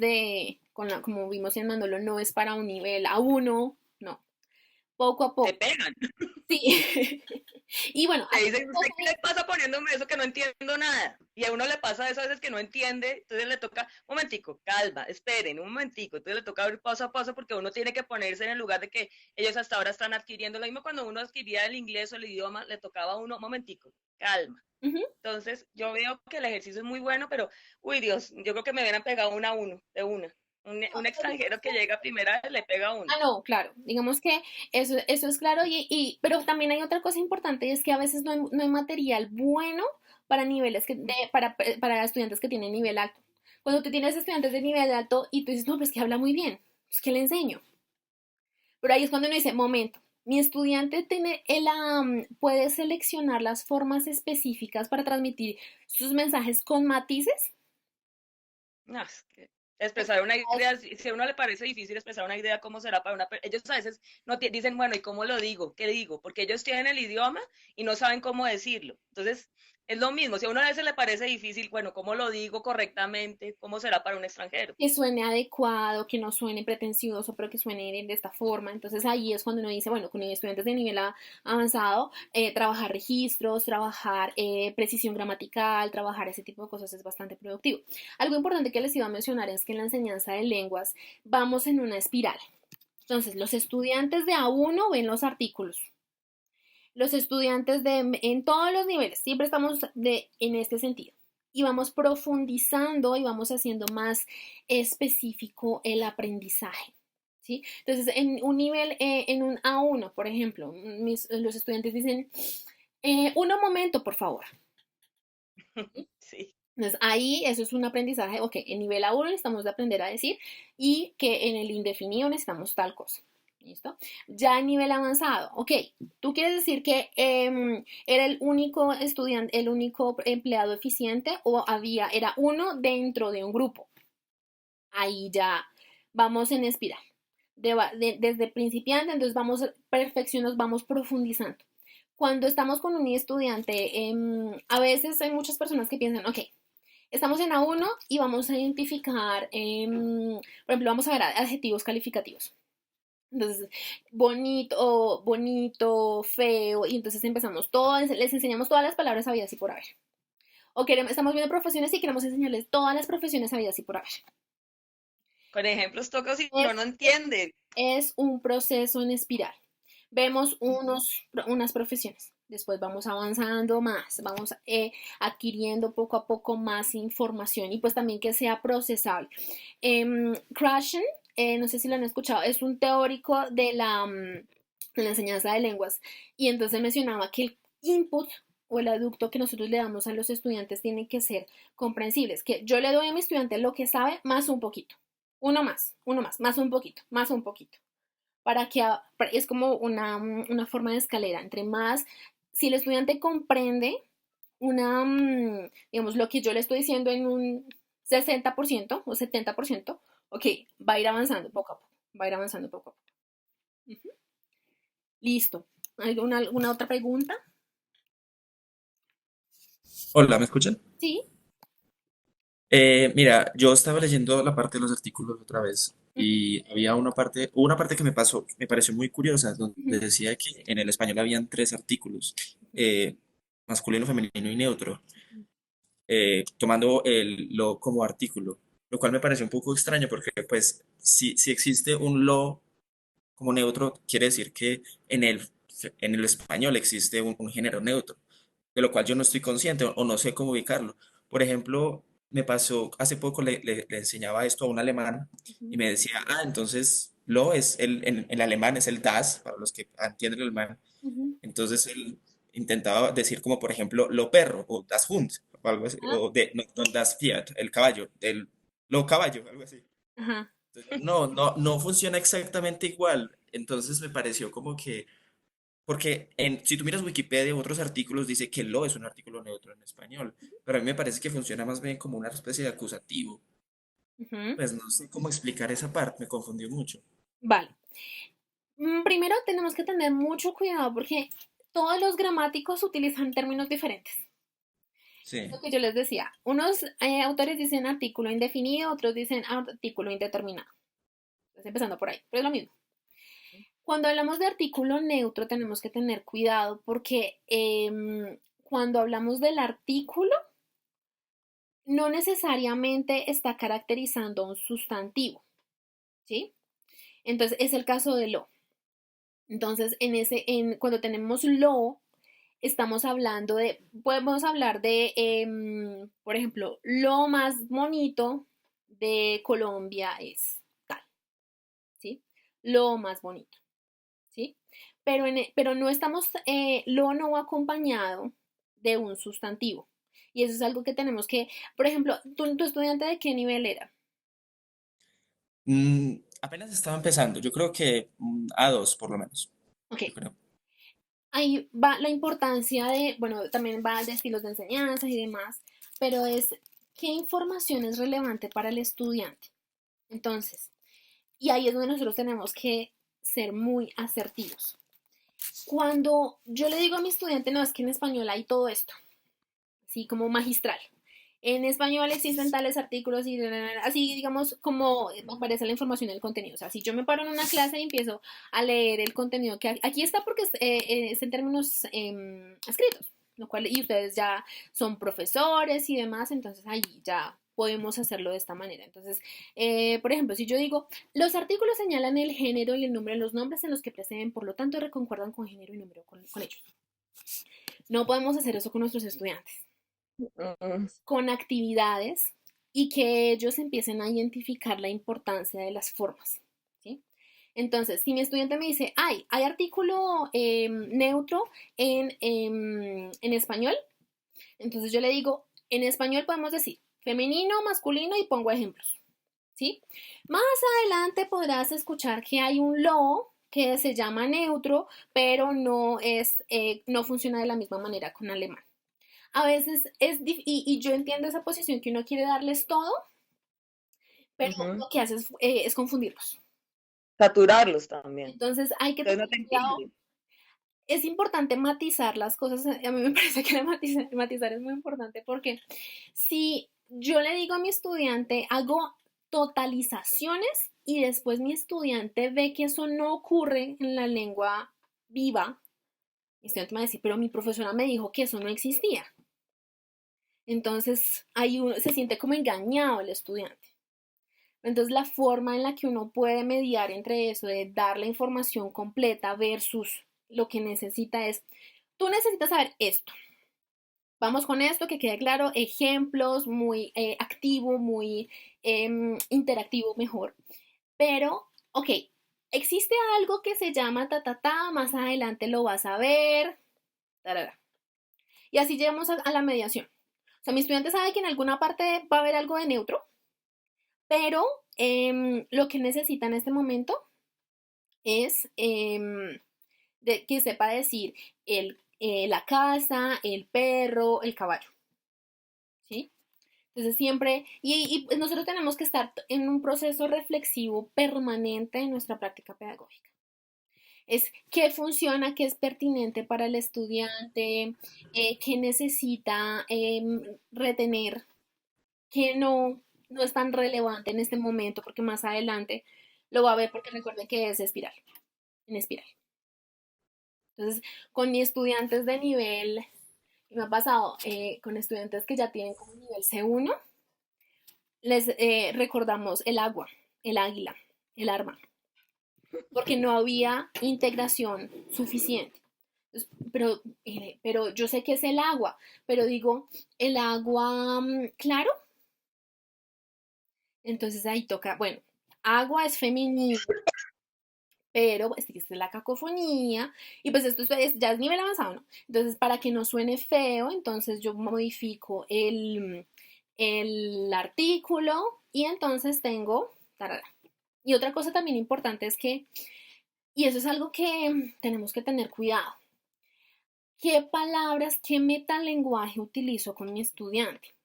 Speaker 1: como vimos en Manolo, no es para un nivel A1, no. Poco a
Speaker 5: Se
Speaker 1: poco.
Speaker 5: pegan.
Speaker 1: Sí. Y bueno,
Speaker 5: Le
Speaker 1: aquí
Speaker 5: dicen, ¿usted qué le pasa poniéndome eso que no entiendo nada? Y a uno le pasa eso a veces que no entiende, entonces le toca, un momentico, calma, esperen, un momentico, entonces le toca ir paso a paso porque uno tiene que ponerse en el lugar de que ellos hasta ahora están adquiriendo, lo mismo cuando uno adquiría el inglés o el idioma, le tocaba a uno, un momentico, calma.
Speaker 1: ujú.
Speaker 5: Entonces yo veo que el ejercicio es muy bueno, pero, uy Dios, yo creo que me hubieran pegado una a uno, de una. Un extranjero que llega a primera vez le pega a uno.
Speaker 1: No, claro, digamos que eso es claro, pero también hay otra cosa importante y es que a veces no hay material bueno para niveles para estudiantes que tienen nivel alto. Cuando tú tienes estudiantes de nivel alto y tú dices, no, pues que habla muy bien, pues que le enseño. Pero ahí es cuando uno dice, momento, mi estudiante puede seleccionar las formas específicas para transmitir sus mensajes con matices.
Speaker 5: No, es que expresar una idea, si a uno le parece difícil expresar una idea, ¿cómo será para ellos a veces no dicen, bueno, ¿y cómo lo digo? ¿Qué digo? Porque ellos tienen el idioma y no saben cómo decirlo. Entonces, es lo mismo, si a uno a veces le parece difícil, bueno, ¿cómo lo digo correctamente? ¿Cómo será para un extranjero?
Speaker 1: Que suene adecuado, que no suene pretencioso, pero que suene de esta forma. Entonces ahí es cuando uno dice, bueno, con estudiantes de nivel avanzado, trabajar registros, trabajar precisión gramatical, trabajar ese tipo de cosas es bastante productivo. Algo importante que les iba a mencionar es que en la enseñanza de lenguas vamos en una espiral. Entonces, los estudiantes de A1 ven los artículos. Los estudiantes en todos los niveles, siempre estamos en este sentido. Y vamos profundizando y vamos haciendo más específico el aprendizaje. ¿Sí? Entonces, en un nivel, en un A1, por ejemplo, los estudiantes dicen, un momento, por favor.
Speaker 5: Sí.
Speaker 1: Entonces ahí eso es un aprendizaje, ok, en nivel A1 necesitamos de aprender a decir y que en el indefinido necesitamos tal cosa. ¿Listo? Ya en nivel avanzado, ok, tú quieres decir que era el único estudiante, el único empleado eficiente o era uno dentro de un grupo. Ahí ya vamos en espiral. Desde principiante, entonces vamos perfeccionando, vamos profundizando. Cuando estamos con un estudiante, a veces hay muchas personas que piensan, ok, estamos en A1 y vamos a identificar, por ejemplo, vamos a ver adjetivos calificativos. Entonces, bonito, bonito, feo, y entonces empezamos todas, les enseñamos todas las palabras habidas y por haber. O estamos viendo profesiones y queremos enseñarles todas las profesiones habidas y por haber.
Speaker 5: Con ejemplos tocos y
Speaker 1: Es,
Speaker 5: no entienden.
Speaker 1: es un proceso en espiral. Vemos unas profesiones, después vamos avanzando más, vamos adquiriendo poco a poco más información y pues también que sea procesable. Krashen, no sé si lo han escuchado, es un teórico de la enseñanza de lenguas y entonces mencionaba que el input o el aducto que nosotros le damos a los estudiantes tiene que ser comprensibles, que yo le doy a mi estudiante lo que sabe más un poquito, uno más un poquito, más un poquito para que es como una forma de escalera. Entre más, si el estudiante comprende digamos, lo que yo le estoy diciendo en un 60% o 70%, ok, va a ir avanzando poco a poco, va a ir avanzando poco a poco. Ujú. Listo. ¿Alguna otra pregunta?
Speaker 6: Hola, ¿me escuchan?
Speaker 1: Sí.
Speaker 6: Mira, yo estaba leyendo la parte de los artículos otra vez
Speaker 1: Ujú,
Speaker 6: y había hubo una parte que me pareció muy curiosa, donde
Speaker 1: ujú,
Speaker 6: decía que en el español habían tres artículos,
Speaker 1: ujú,
Speaker 6: eh, masculino, femenino y neutro, tomando el lo como artículo, lo cual me pareció un poco extraño porque pues si existe un lo como neutro, quiere decir que en el español existe un género neutro, de lo cual yo no estoy consciente o no sé cómo ubicarlo. Por ejemplo, me pasó, hace poco le enseñaba esto a un alemán y
Speaker 1: ujú,
Speaker 6: me decía, entonces lo es, en el alemán es el das, para los que entienden el alemán.
Speaker 1: ujú.
Speaker 6: Entonces él intentaba decir como, por ejemplo, lo perro o das Hund, o algo así,
Speaker 1: Ah,
Speaker 6: o no das Pferd, el caballo, lo caballo, algo así.
Speaker 1: ajá.
Speaker 6: Entonces, no funciona exactamente igual. Entonces me pareció como que, porque si tú miras Wikipedia u otros artículos, dice que lo es un artículo neutro en español, pero a mí me parece que funciona más bien como una especie de acusativo.
Speaker 1: Ujú.
Speaker 6: Pues no sé cómo explicar esa parte, me confundió mucho.
Speaker 1: Vale. Primero tenemos que tener mucho cuidado porque todos los gramáticos utilizan términos diferentes.
Speaker 6: Sí,
Speaker 1: Lo que yo les decía, unos autores dicen artículo indefinido, otros dicen artículo indeterminado. Entonces, empezando por ahí, pero es lo mismo. Cuando hablamos de artículo neutro tenemos que tener cuidado porque cuando hablamos del artículo no necesariamente está caracterizando un sustantivo, ¿sí? Entonces es el caso de lo. Entonces, cuando tenemos lo, estamos hablando podemos hablar de, por ejemplo, lo más bonito de Colombia es tal, ¿sí? Lo más bonito, ¿sí? Pero no estamos, lo no va acompañado de un sustantivo. Y eso es algo que tenemos que, por ejemplo, ¿tu estudiante de qué nivel era?
Speaker 6: Apenas estaba empezando, yo creo que A2 por lo menos,
Speaker 1: Ok,
Speaker 6: yo creo.
Speaker 1: ahí va la importancia de, bueno, también va de estilos de enseñanza y demás, pero es qué información es relevante para el estudiante. Entonces, y ahí es donde nosotros tenemos que ser muy asertivos. Cuando yo le digo a mi estudiante, no, es que en español hay todo esto, así como magistral. En español existen tales artículos y así, digamos, como aparece la información del contenido. O sea, si yo me paro en una clase y empiezo a leer el contenido que aquí está porque es en términos escritos, lo cual, y ustedes ya son profesores y demás, entonces ahí ya podemos hacerlo de esta manera. Entonces, por ejemplo, si yo digo, los artículos señalan el género y el nombre de los nombres en los que preceden, por lo tanto, reconcuerdan con género y número con ellos. No podemos hacer eso con nuestros estudiantes
Speaker 5: Mm,
Speaker 1: con actividades y que ellos empiecen a identificar la importancia de las formas. ¿Sí? Entonces, si mi estudiante me dice, hay artículo neutro en español, entonces yo le digo, En español podemos decir femenino, masculino y pongo ejemplos, ¿sí? Más adelante podrás escuchar que hay un lo que se llama neutro, pero no funciona de la misma manera con alemán. A veces y yo entiendo esa posición que uno quiere darles todo, pero
Speaker 5: Ujú.
Speaker 1: lo que hace es confundirlos.
Speaker 5: Saturarlos también.
Speaker 1: Entonces hay que
Speaker 5: Entonces
Speaker 1: tener
Speaker 5: no te
Speaker 1: cuidado.
Speaker 5: entienden.
Speaker 1: Es importante matizar las cosas. A mí me parece que matizar es muy importante porque si yo le digo a mi estudiante, hago totalizaciones y después mi estudiante ve que eso no ocurre en la lengua viva, mi estudiante me va a decir, pero mi profesora me dijo que eso no existía. Entonces ahí se siente como engañado el estudiante. Entonces la forma en la que uno puede mediar entre eso de dar la información completa versus lo que necesita es, tú necesitas saber esto. Vamos con esto, que quede claro, ejemplos, muy activo, muy interactivo mejor. Pero, ok, existe algo que se llama más adelante lo vas a ver, tarara. Y así llegamos a la mediación. O sea, mi estudiante sabe que en alguna parte va a haber algo de neutro, pero lo que necesita en este momento es que sepa decir la casa, el perro, el caballo, ¿sí? Entonces siempre, y pues nosotros tenemos que estar en un proceso reflexivo permanente en nuestra práctica pedagógica. Es qué funciona, qué es pertinente para el estudiante, qué necesita retener, qué no es tan relevante en este momento, porque más adelante lo va a ver, porque recuerden que es espiral, en espiral. Entonces, con mis estudiantes de nivel, me ha pasado con estudiantes que ya tienen como nivel C1, les recordamos el agua, el águila, el arma, porque no había integración suficiente. Entonces, pero yo sé que es el agua, pero digo, el agua, claro. Entonces ahí toca, bueno, agua es femenino, pero existe la cacofonía y pues esto ya es nivel avanzado, ¿no? Entonces, para que no suene feo, entonces yo modifico el artículo y entonces tengo, tarara. Y otra cosa también importante es que, y eso es algo que tenemos que tener cuidado, ¿qué palabras, qué metalenguaje utilizo con mi estudiante?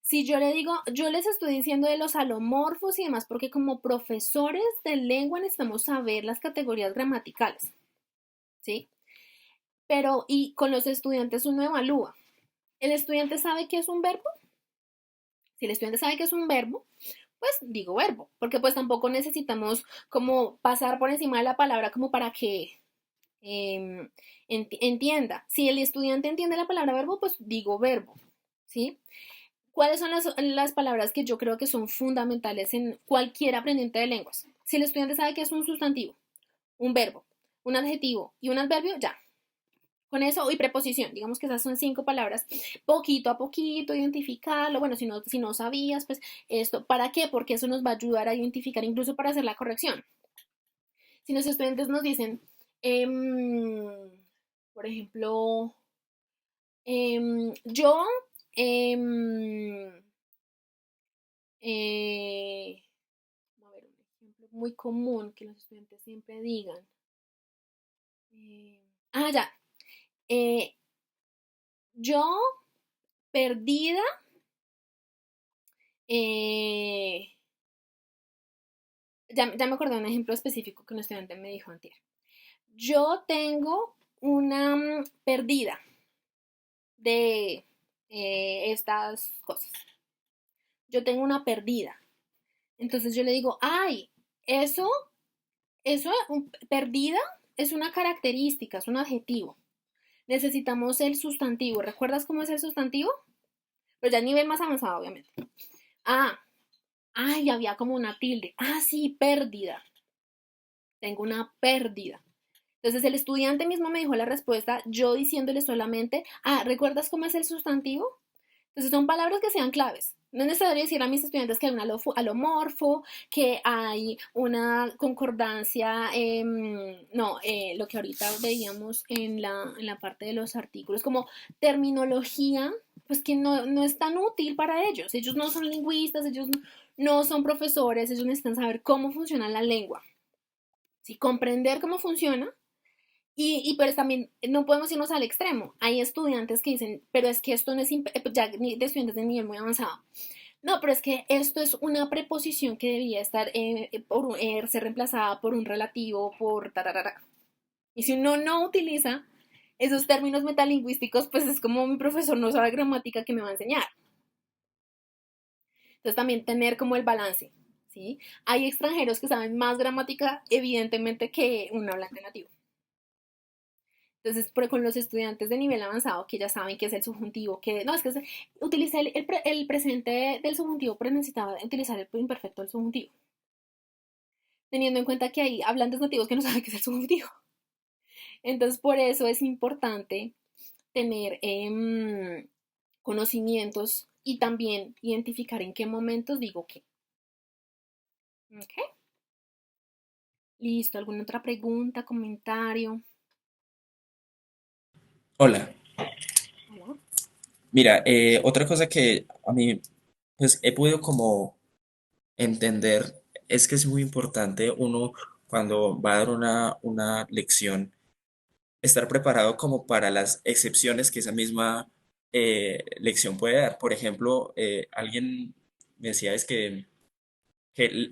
Speaker 1: Si yo le digo, yo les estoy diciendo de los alomorfos y demás, porque como profesores de lengua necesitamos saber las categorías gramaticales, ¿sí? Pero, y con los estudiantes uno evalúa. ¿El estudiante sabe qué es un verbo? Si el estudiante sabe qué es un verbo, pues digo verbo, porque pues tampoco necesitamos como pasar por encima de la palabra como para que entienda. Si el estudiante entiende la palabra verbo, pues digo verbo, ¿sí? ¿Cuáles son las palabras que yo creo que son fundamentales en cualquier aprendiente de lenguas? Si el estudiante sabe que es un sustantivo, un verbo, un adjetivo y un adverbio, ya. Con eso, y preposición, digamos que esas son 5 palabras, poquito a poquito identificarlo. Bueno, si no sabías, pues esto, ¿para qué? Porque eso nos va a ayudar a identificar, incluso para hacer la corrección. Si los estudiantes nos dicen, por ejemplo, yo, a ver, un ejemplo muy común que los estudiantes siempre digan. Ya. Yo, perdida, ya me acordé de un ejemplo específico que un estudiante me dijo antier. Yo tengo una perdida de estas cosas. Yo tengo una perdida. Entonces yo le digo, ay, eso, perdida es una característica, es un adjetivo. Necesitamos el sustantivo. ¿Recuerdas cómo es el sustantivo? Pero ya a nivel más avanzado, obviamente. Había como una tilde. Sí, pérdida. Tengo una pérdida. Entonces el estudiante mismo me dijo la respuesta, yo diciéndole solamente, ¿recuerdas cómo es el sustantivo? Entonces son palabras que sean claves. No es necesario decir a mis estudiantes que hay un alomorfo, que hay una concordancia, no, lo que ahorita veíamos en la parte de los artículos, como terminología, pues que no es tan útil para ellos. Ellos no son lingüistas, ellos no son profesores, ellos necesitan saber cómo funciona la lengua, ¿sí? Comprender cómo funciona. Y pues también no podemos irnos al extremo. Hay estudiantes que dicen, pero es que esto no es, ya de estudiantes de nivel muy avanzado. No, pero es que esto es una preposición que debía estar, ser reemplazada por un relativo, por tararara. Y si uno no utiliza esos términos metalingüísticos, pues es como mi profesor no sabe gramática que me va a enseñar. Entonces también tener como el balance, ¿sí? Hay extranjeros que saben más gramática, evidentemente, que un hablante nativo. Entonces, con los estudiantes de nivel avanzado que ya saben qué es el subjuntivo, que no, es que utiliza el presente del subjuntivo, pero necesitaba utilizar el imperfecto del subjuntivo. Teniendo en cuenta que hay hablantes nativos que no saben qué es el subjuntivo. Entonces, por eso es importante tener conocimientos y también identificar en qué momentos digo qué. ¿Ok? Listo. ¿Alguna otra pregunta, comentario?
Speaker 6: Hola,
Speaker 1: Hola.
Speaker 6: mira, otra cosa que a mí pues he podido como entender es que es muy importante uno cuando va a dar una lección estar preparado como para las excepciones que esa misma lección puede dar. Por ejemplo, alguien me decía es que,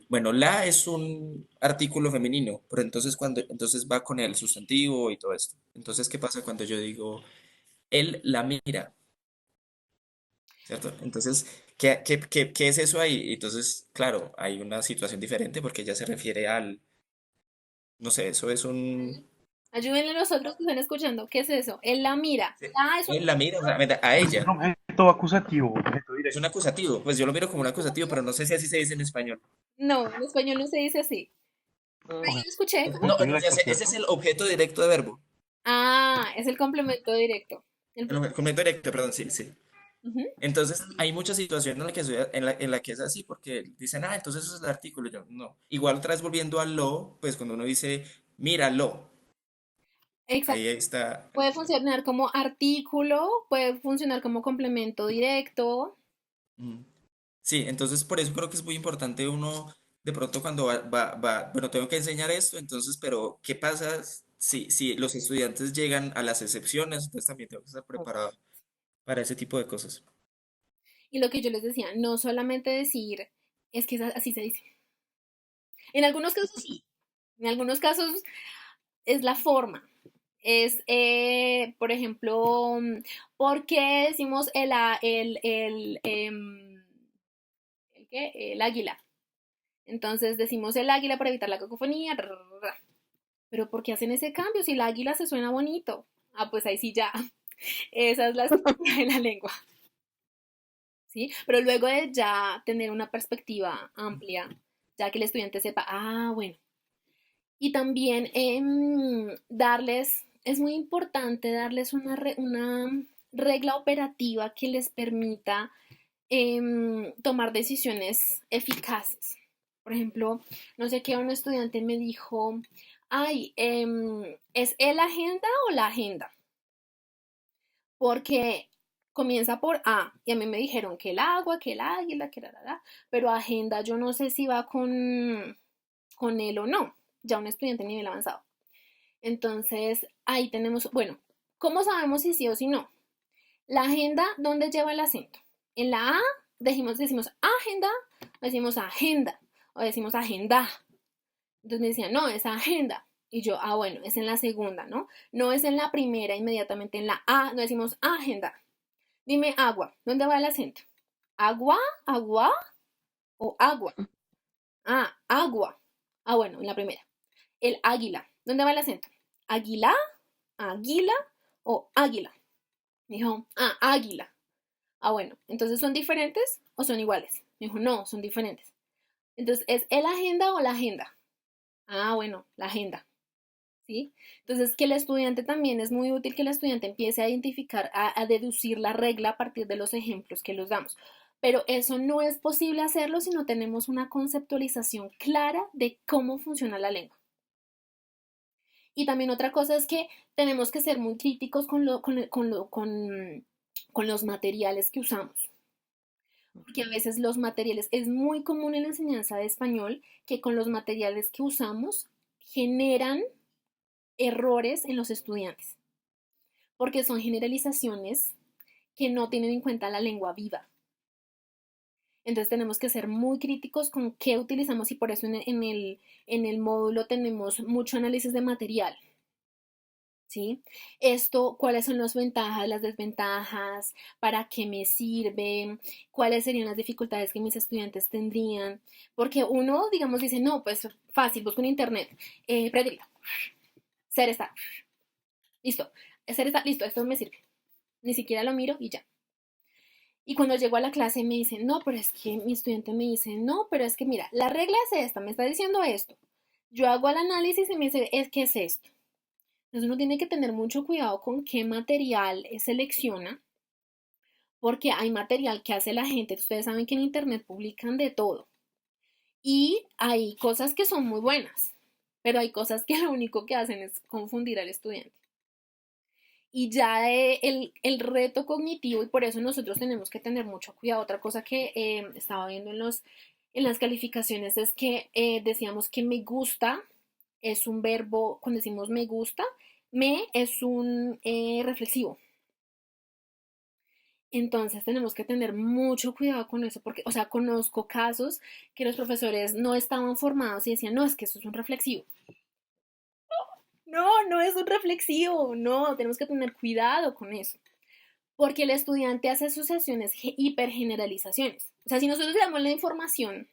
Speaker 6: bueno, la es un artículo femenino, pero entonces entonces va con el sustantivo y todo esto. Entonces, ¿qué pasa cuando yo digo, él la mira? ¿Cierto? Entonces, ¿qué es eso ahí? Entonces, claro, hay una situación diferente porque ya se refiere al, no sé, eso es un...
Speaker 1: Ayúdenle a los otros que están escuchando. ¿Qué es eso? Él la mira.
Speaker 6: Sí.
Speaker 1: La es un
Speaker 6: Él la mira, o sea, a
Speaker 3: Es un
Speaker 6: ella.
Speaker 3: objeto acusativo, objeto
Speaker 6: Es un
Speaker 3: directo.
Speaker 6: acusativo, pues yo lo miro como un acusativo, pero no sé si así se dice en español.
Speaker 1: No, en español no se dice así. Pero yo lo escuché.
Speaker 6: No,
Speaker 3: Objeto directo,
Speaker 6: ese es
Speaker 3: ¿cierto?
Speaker 6: el objeto directo de verbo.
Speaker 1: Ah, es el complemento directo.
Speaker 6: El complemento directo, perdón, sí, sí.
Speaker 1: Ujú.
Speaker 6: Entonces, hay muchas situaciones en la que, en la que es así, porque dicen, ah, entonces eso es el artículo. Yo, no. Igual otra vez volviendo al lo, pues cuando uno dice, míralo,
Speaker 1: Exacto.
Speaker 6: ahí está.
Speaker 1: Puede funcionar como artículo, puede funcionar como complemento directo.
Speaker 6: Mm. Sí, entonces por eso creo que es muy importante uno, de pronto cuando bueno, tengo que enseñar esto, entonces, pero ¿qué pasa si los estudiantes llegan a las excepciones? Entonces también tengo que estar preparado para ese tipo de cosas.
Speaker 1: Y lo que yo les decía, no solamente decir, es que así se dice. En algunos casos sí, en algunos casos es la forma. Es, por ejemplo, ¿por qué decimos ¿el qué? El águila? Entonces decimos el águila para evitar la cacofonía. Pero ¿por qué hacen ese cambio? Si el águila se suena bonito. Ah, pues ahí sí ya. Esa es la estructura de la lengua. ¿Sí? Pero luego de ya tener una perspectiva amplia, ya que el estudiante sepa, ah, bueno. Y también darles, es muy importante darles una regla operativa que les permita tomar decisiones eficaces. Por ejemplo, no sé qué, un estudiante me dijo, ay, ¿es el agenda o la agenda? Porque comienza por A y a mí me dijeron que el agua, que el águila, que la, pero agenda yo no sé si va con él o no, ya un estudiante a nivel avanzado. Entonces, ahí tenemos, bueno, ¿cómo sabemos si sí o si no? La agenda, ¿dónde lleva el acento? En la A decimos agenda, o decimos agenda, o decimos agenda. Entonces me decían, no, es agenda. Y yo, ah, bueno, es en la segunda, ¿no? No es en la primera, inmediatamente en la A, no decimos agenda. Dime agua, ¿dónde va el acento? ¿Agua, agua o agua? Ah, agua. Ah, bueno, en la primera. El águila, ¿dónde va el acento? ¿Águila, águila o águila? Me dijo, ah, águila. Ah, bueno, entonces ¿son diferentes o son iguales? Me dijo, no, son diferentes. Entonces, ¿es el agenda o la agenda? Ah, bueno, la agenda. ¿Sí? Entonces, que el estudiante también es muy útil que el estudiante empiece a identificar, a deducir la regla a partir de los ejemplos que los damos. Pero eso no es posible hacerlo si no tenemos una conceptualización clara de cómo funciona la lengua. Y también otra cosa es que tenemos que ser muy críticos con los materiales que usamos. Porque a veces los materiales, es muy común en la enseñanza de español que con los materiales que usamos generan errores en los estudiantes. Porque son generalizaciones que no tienen en cuenta la lengua viva. Entonces tenemos que ser muy críticos con qué utilizamos y por eso en el módulo tenemos mucho análisis de material. ¿Sí? Esto, cuáles son las ventajas, las desventajas, para qué me sirve, cuáles serían las dificultades que mis estudiantes tendrían. Porque uno, digamos, dice, no, pues fácil, busco en internet, predicto, ser está, listo, ser está, listo, esto me sirve. Ni siquiera lo miro y ya. Y cuando llego a la clase me dicen, no, pero es que mi estudiante me dice, no, pero es que mira, la regla es esta, me está diciendo esto. Yo hago el análisis y me dice, es que es esto. Entonces uno tiene que tener mucho cuidado con qué material selecciona, porque hay material que hace la gente. Ustedes saben que en internet publican de todo. Y hay cosas que son muy buenas, pero hay cosas que lo único que hacen es confundir al estudiante. Y ya el reto cognitivo, y por eso nosotros tenemos que tener mucho cuidado. Otra cosa que estaba viendo en las calificaciones es que decíamos que me gusta es un verbo, cuando decimos me gusta, me es un reflexivo. Entonces tenemos que tener mucho cuidado con eso, porque, o sea, conozco casos que los profesores no estaban formados y decían, no, es que eso es un reflexivo. No, no es un reflexivo, no, tenemos que tener cuidado con eso. Porque el estudiante hace asociaciones, hipergeneralizaciones. O sea, si nosotros le damos la información,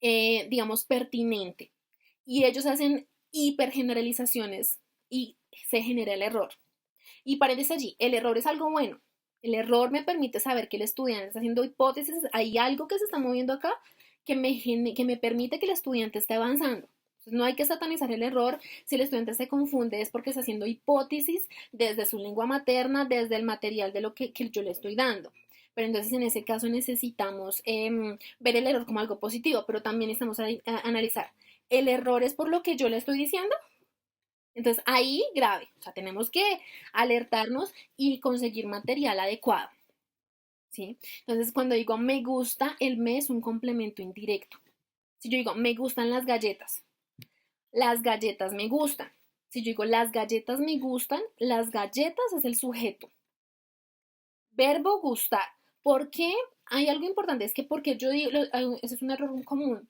Speaker 1: digamos, pertinente, y ellos hacen hipergeneralizaciones y se genera el error. Y paréntesis allí, el error es algo bueno. El error me permite saber que el estudiante está haciendo hipótesis, hay algo que se está moviendo acá que me permite que el estudiante esté avanzando. Entonces, no hay que satanizar el error. Si el estudiante se confunde es porque está haciendo hipótesis desde su lengua materna, desde el material de lo que yo le estoy dando. Pero entonces en ese caso necesitamos ver el error como algo positivo, pero también necesitamos analizar. ¿El error es por lo que yo le estoy diciendo? Entonces ahí grave, o sea, tenemos que alertarnos y conseguir material adecuado, ¿sí? Entonces cuando digo me gusta, el me es un complemento indirecto. Si yo digo me gustan las galletas me gustan. Si yo digo las galletas me gustan, las galletas es el sujeto. Verbo gustar. ¿Por qué? Hay algo importante, es que porque yo digo, ese es un error común.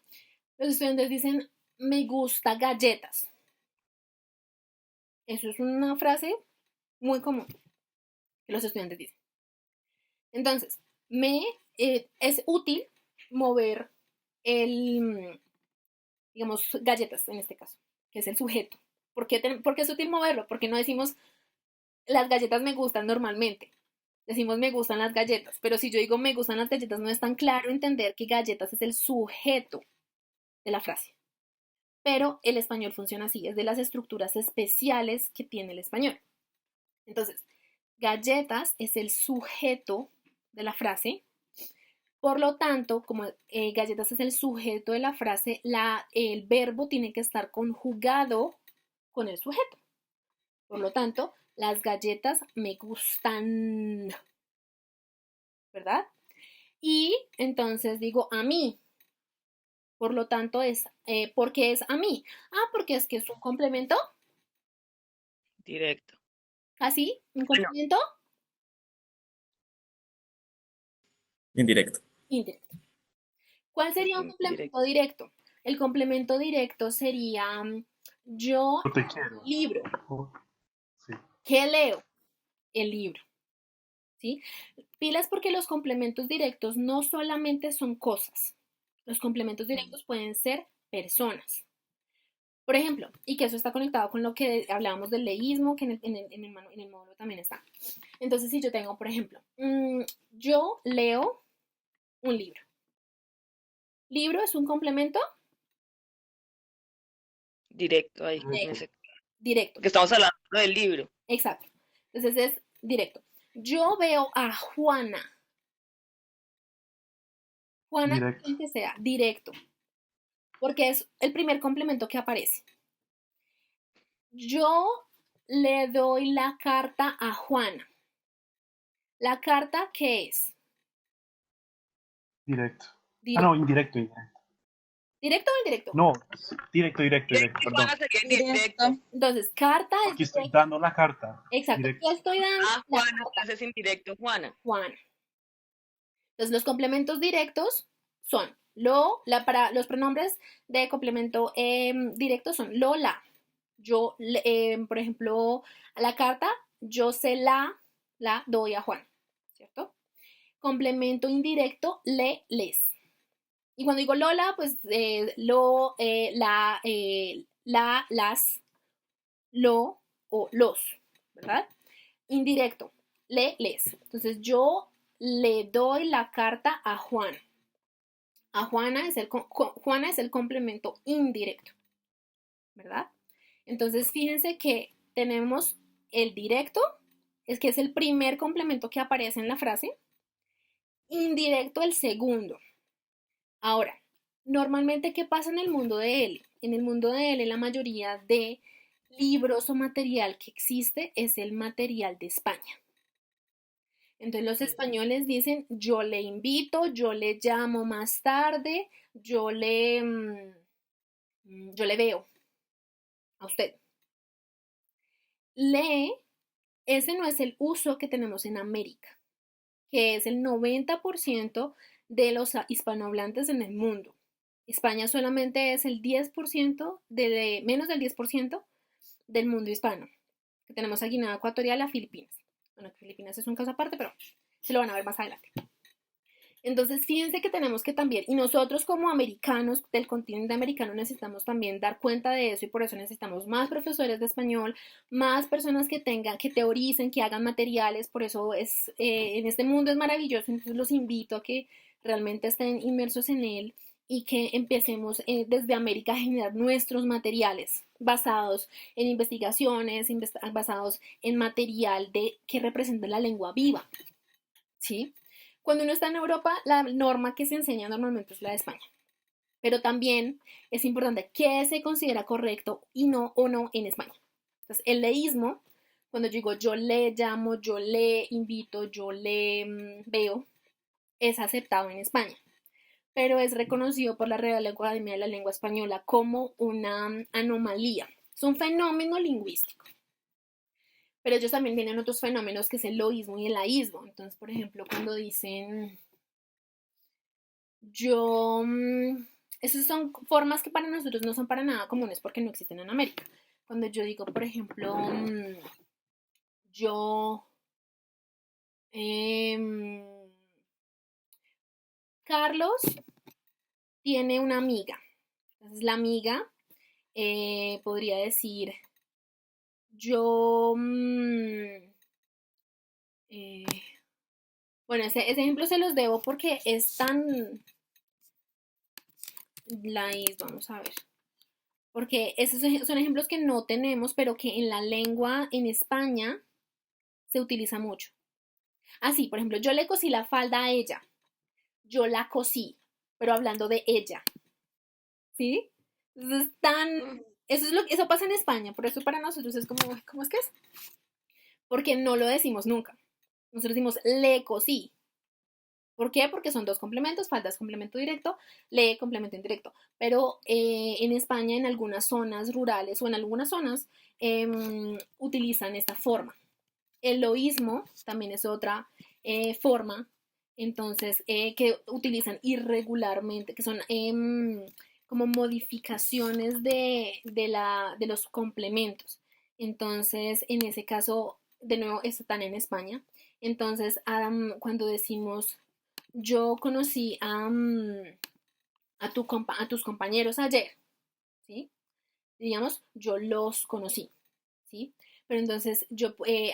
Speaker 1: Los estudiantes dicen me gusta galletas. Eso es una frase muy común que los estudiantes dicen. Entonces, es útil mover digamos, galletas en este caso, que es el sujeto. ¿Por qué es útil moverlo? Porque no decimos las galletas me gustan normalmente. Decimos me gustan las galletas, pero si yo digo me gustan las galletas, no es tan claro entender que galletas es el sujeto de la frase. Pero el español funciona así, es de las estructuras especiales que tiene el español. Entonces, galletas es el sujeto de la frase. Por lo tanto, como galletas es el sujeto de la frase, el verbo tiene que estar conjugado con el sujeto. Por lo tanto, las galletas me gustan, ¿verdad? Y entonces digo a mí. Por lo tanto, ¿por qué es a mí? Ah, porque es que es un complemento.
Speaker 5: Directo.
Speaker 1: ¿Así? ¿Un complemento?
Speaker 6: Indirecto.
Speaker 1: Indirecto. ¿Cuál sería un complemento directo? El complemento directo sería yo
Speaker 3: Yo te quiero.
Speaker 1: libro.
Speaker 3: Sí.
Speaker 1: ¿Qué leo? El libro. ¿Sí? Pilas porque los complementos directos no solamente son cosas. Los complementos directos pueden ser personas. Por ejemplo, y que eso está conectado con lo que hablábamos del leísmo, que en el módulo también está. Entonces, si yo tengo, por ejemplo, yo leo un libro. ¿Libro es un complemento?
Speaker 5: Directo ahí.
Speaker 1: Directo.
Speaker 5: Que estamos hablando del libro.
Speaker 1: Exacto. Entonces es directo. Yo veo a Juana. Juana,
Speaker 3: Directo.
Speaker 1: quieren que sea directo, porque es el primer complemento que aparece. Yo le doy la carta a Juana. ¿La carta qué es?
Speaker 3: Directo. Ah,
Speaker 1: Directo.
Speaker 3: no, indirecto, indirecto.
Speaker 1: ¿Directo o indirecto?
Speaker 3: No, directo, directo, directo, perdón.
Speaker 5: Juana sería
Speaker 4: Directo.
Speaker 5: indirecto.
Speaker 1: Entonces, carta es
Speaker 3: Porque estoy
Speaker 1: directo.
Speaker 3: dando la carta.
Speaker 1: Exacto.
Speaker 3: Directo.
Speaker 1: Yo estoy dando
Speaker 5: Ah,
Speaker 1: la
Speaker 5: Juana,
Speaker 1: carta
Speaker 5: entonces es indirecto, Juana.
Speaker 1: Juana. Entonces, los complementos directos son para los pronombres de complemento directo son lo, la. Yo, por ejemplo, a la carta, yo se la doy a Juan, ¿cierto? Complemento indirecto, le, les. Y cuando digo Lola, pues la, las, lo o los, ¿verdad? Indirecto, le, les. Entonces yo le doy la carta a Juan. A Juana Juana es el complemento indirecto, ¿verdad? Entonces fíjense que tenemos el directo, es que es el primer complemento que aparece en la frase. Indirecto el segundo. Ahora, normalmente, ¿qué pasa en el mundo de él? En el mundo de él, la mayoría de libros o material que existe es el material de España. Entonces los españoles dicen, yo le invito, yo le llamo más tarde, yo le veo a usted. Le, ese no es el uso que tenemos en América, que es el 90% de los hispanohablantes en el mundo. España solamente es el 10%, menos del 10% del mundo hispano. Que tenemos a Guinea Ecuatorial, a Filipinas. Bueno, Filipinas es un caso aparte, pero se lo van a ver más adelante. Entonces, fíjense que tenemos que también, y nosotros como americanos del continente americano necesitamos también dar cuenta de eso y por eso necesitamos más profesores de español, más personas que teoricen, que hagan materiales, por eso en este mundo es maravilloso, entonces los invito a que realmente estén inmersos en él y que empecemos desde América a generar nuestros materiales basados en investigaciones, basados en material que represente la lengua viva, ¿sí? Cuando uno está en Europa, la norma que se enseña normalmente es la de España. Pero también es importante qué se considera correcto y no o no en España. Entonces, el leísmo, cuando yo digo yo le llamo, yo le invito, yo le veo, es aceptado en España. Pero es reconocido por la Real Academia de la Lengua Española como una anomalía. Es un fenómeno lingüístico. Pero ellos también tienen otros fenómenos que es el loísmo y el laísmo. Entonces, por ejemplo, cuando dicen yo, esas son formas que para nosotros no son para nada comunes porque no existen en América. Cuando yo digo, por ejemplo, yo, Carlos tiene una amiga. Entonces, la amiga podría decir, yo, bueno, ese ejemplo se los debo porque es tan vamos a ver. Porque esos son ejemplos que no tenemos, pero que en la lengua en España se utiliza mucho. Así, por ejemplo, yo le cosí la falda a ella. Yo la cosí, pero hablando de ella. ¿Sí? Entonces, eso pasa en España, por eso para nosotros es como, ¿cómo es que es? Porque no lo decimos nunca. Nosotros decimos le cosí. ¿Por qué? Porque son dos complementos, falda es complemento directo, le complemento indirecto. Pero en España, en algunas zonas rurales o en algunas zonas, utilizan esta forma. El loísmo también es otra forma, entonces, que utilizan irregularmente, que son como modificaciones de los complementos. Entonces, en ese caso, de nuevo, están en España. Entonces, cuando decimos yo conocí a tus compañeros ayer, ¿sí? Digamos, yo los conocí, ¿sí? Pero entonces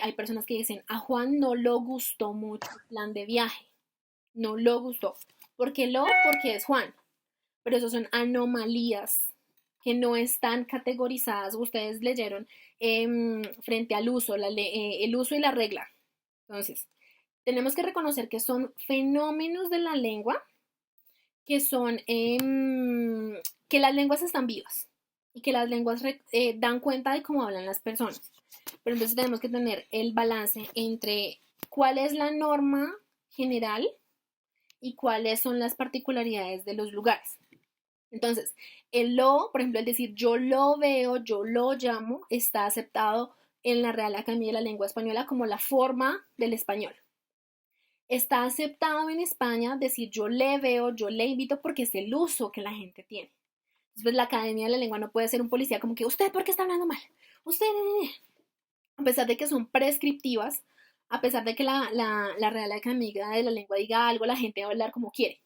Speaker 1: hay personas que dicen, a Juan no le gustó mucho el plan de viaje, no lo gustó. ¿Por qué porque es Juan. Pero eso son anomalías que no están categorizadas. Ustedes leyeron frente al uso, el uso y la regla. Entonces, tenemos que reconocer que son fenómenos de la lengua que son que las lenguas están vivas y que las lenguas dan cuenta de cómo hablan las personas. Pero entonces tenemos que tener el balance entre cuál es la norma general y cuáles son las particularidades de los lugares. Entonces, el lo, por ejemplo, el decir yo lo veo, yo lo llamo, está aceptado en la Real Academia de la Lengua Española como la forma del español. Está aceptado en España decir yo le veo, yo le invito porque es el uso que la gente tiene. Entonces, la Academia de la Lengua no puede ser un policía como que usted, ¿por qué está hablando mal? Usted, a pesar de que son prescriptivas, a pesar de que la Real Academia de la Lengua diga algo, la gente va a hablar como quiere,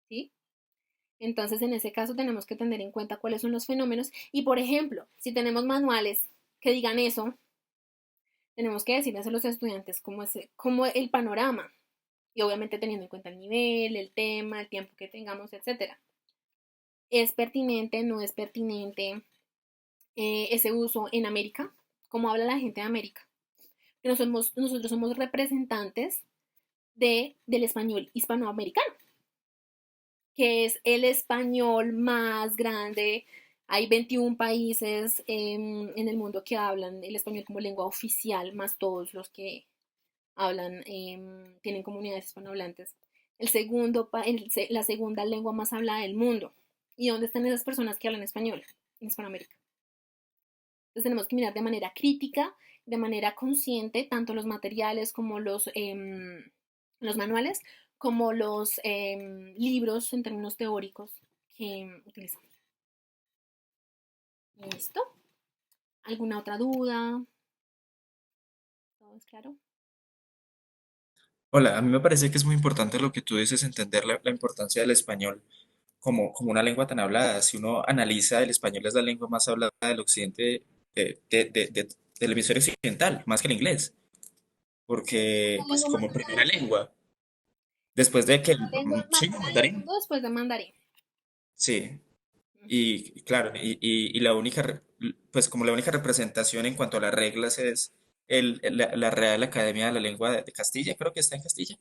Speaker 1: ¿sí? Entonces, en ese caso tenemos que tener en cuenta cuáles son los fenómenos y, por ejemplo, si tenemos manuales que digan eso, tenemos que decirles a los estudiantes cómo el panorama y obviamente teniendo en cuenta el nivel, el tema, el tiempo que tengamos, etcétera. ¿Es pertinente? ¿No es pertinente ese uso en América? ¿Cómo habla la gente de América? Nosotros somos representantes del español hispanoamericano, que es el español más grande. Hay 21 países en el mundo que hablan el español como lengua oficial, más todos los que hablan, tienen comunidades hispanohablantes. La segunda lengua más hablada del mundo. ¿Y dónde están esas personas que hablan español en Hispanoamérica? Entonces tenemos que mirar de manera crítica, de manera consciente, tanto los materiales como los manuales, como los libros en términos teóricos que utilizamos. ¿Listo? ¿Alguna otra duda? ¿Todo es claro?
Speaker 6: Hola, a mí me parece que es muy importante lo que tú dices, entender la importancia del español como una lengua tan hablada. Si uno analiza, el español es la lengua más hablada del occidente, del hemisferio occidental, más que el inglés, porque
Speaker 1: La
Speaker 6: pues
Speaker 1: lengua más
Speaker 6: como
Speaker 1: hablada
Speaker 6: primera
Speaker 1: del mundo.
Speaker 6: lengua, después de que,
Speaker 1: La lengua más
Speaker 6: chino,
Speaker 1: hablada del
Speaker 6: mandarín,
Speaker 1: mundo después de mandarín.
Speaker 6: sí,
Speaker 1: Ujú.
Speaker 6: y claro, y la única, pues como la única representación en cuanto a las reglas es la Real Academia de la Lengua de Castilla, creo que está en Castilla.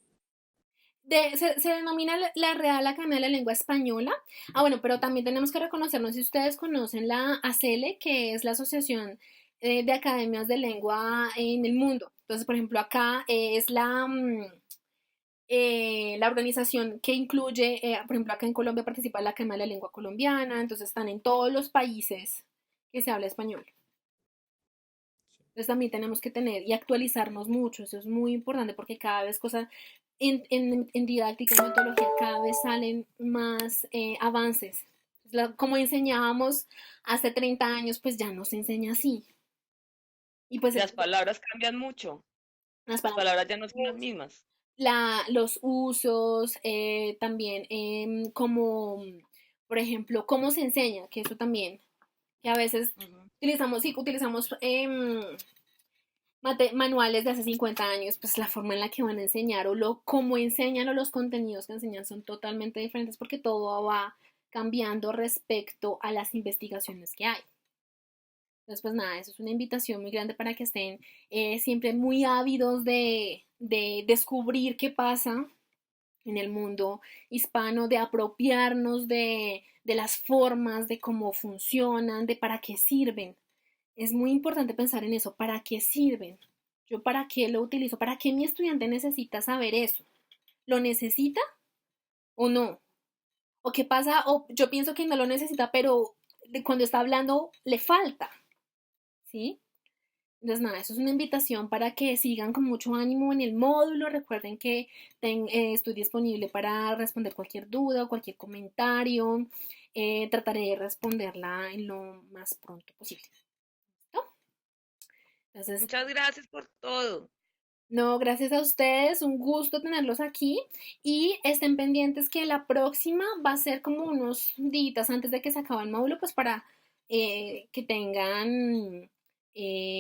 Speaker 1: Se denomina la Real Academia de la Lengua Española. Ah, bueno, pero también tenemos que reconocernos si ustedes conocen la ACELE, que es la Asociación de Academias de Lengua en el Mundo. Entonces, por ejemplo, acá es la organización que incluye, por ejemplo, acá en Colombia participa la Academia de la Lengua Colombiana, entonces están en todos los países que se habla español. Entonces también tenemos que tener y actualizarnos mucho, eso es muy importante porque cada vez cosas en didáctica y metodología cada vez salen más avances. Como enseñábamos hace 30 años, pues ya no se enseña así. Y pues
Speaker 5: Las palabras cambian mucho.
Speaker 1: las
Speaker 5: Las
Speaker 1: palabras,
Speaker 5: palabras ya no son las mismas.
Speaker 1: los usos, también como, por ejemplo, cómo se enseña, que eso también, que a veces
Speaker 5: Ujú.
Speaker 1: utilizamos manuales de hace 50 años, pues la forma en la que van a enseñar cómo enseñan o los contenidos que enseñan son totalmente diferentes porque todo va cambiando respecto a las investigaciones que hay. Entonces, pues nada, eso es una invitación muy grande para que estén siempre muy ávidos de descubrir qué pasa en el mundo hispano, de apropiarnos de las formas, de cómo funcionan, de para qué sirven. Es muy importante pensar en eso, ¿para qué sirven? ¿Yo para qué lo utilizo? ¿Para qué mi estudiante necesita saber eso? ¿Lo necesita o no? ¿O qué pasa? O yo pienso que no lo necesita, pero cuando está hablando le falta, ¿sí? Entonces, nada, eso es una invitación para que sigan con mucho ánimo en el módulo. Recuerden que estoy disponible para responder cualquier duda o cualquier comentario. Trataré de responderla en lo más pronto posible. ¿No? Entonces,
Speaker 5: Muchas gracias por todo.
Speaker 1: no, gracias a ustedes, un gusto tenerlos aquí y estén pendientes que la próxima va a ser como unos días antes de que se acabe el módulo, pues para que tengan,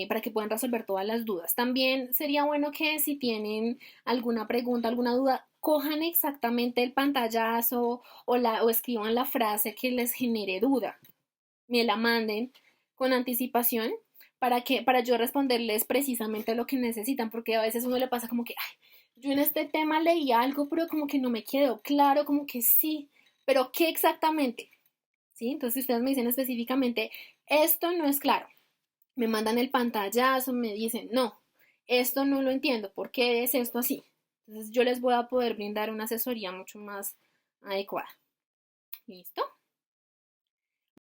Speaker 1: para que puedan resolver todas las dudas. También sería bueno que si tienen alguna pregunta, alguna duda, cojan exactamente el pantallazo o escriban la frase que les genere duda, me la manden con anticipación para yo responderles precisamente lo que necesitan, porque a veces uno le pasa como que, ay, yo en este tema leí algo, pero como que no me quedó claro, como que sí, pero ¿qué exactamente? ¿Sí? Entonces, si ustedes me dicen específicamente, esto no es claro, me mandan el pantallazo, me dicen, no, esto no lo entiendo, ¿por qué es esto así? Entonces, yo les voy a poder brindar una asesoría mucho más adecuada. ¿Listo?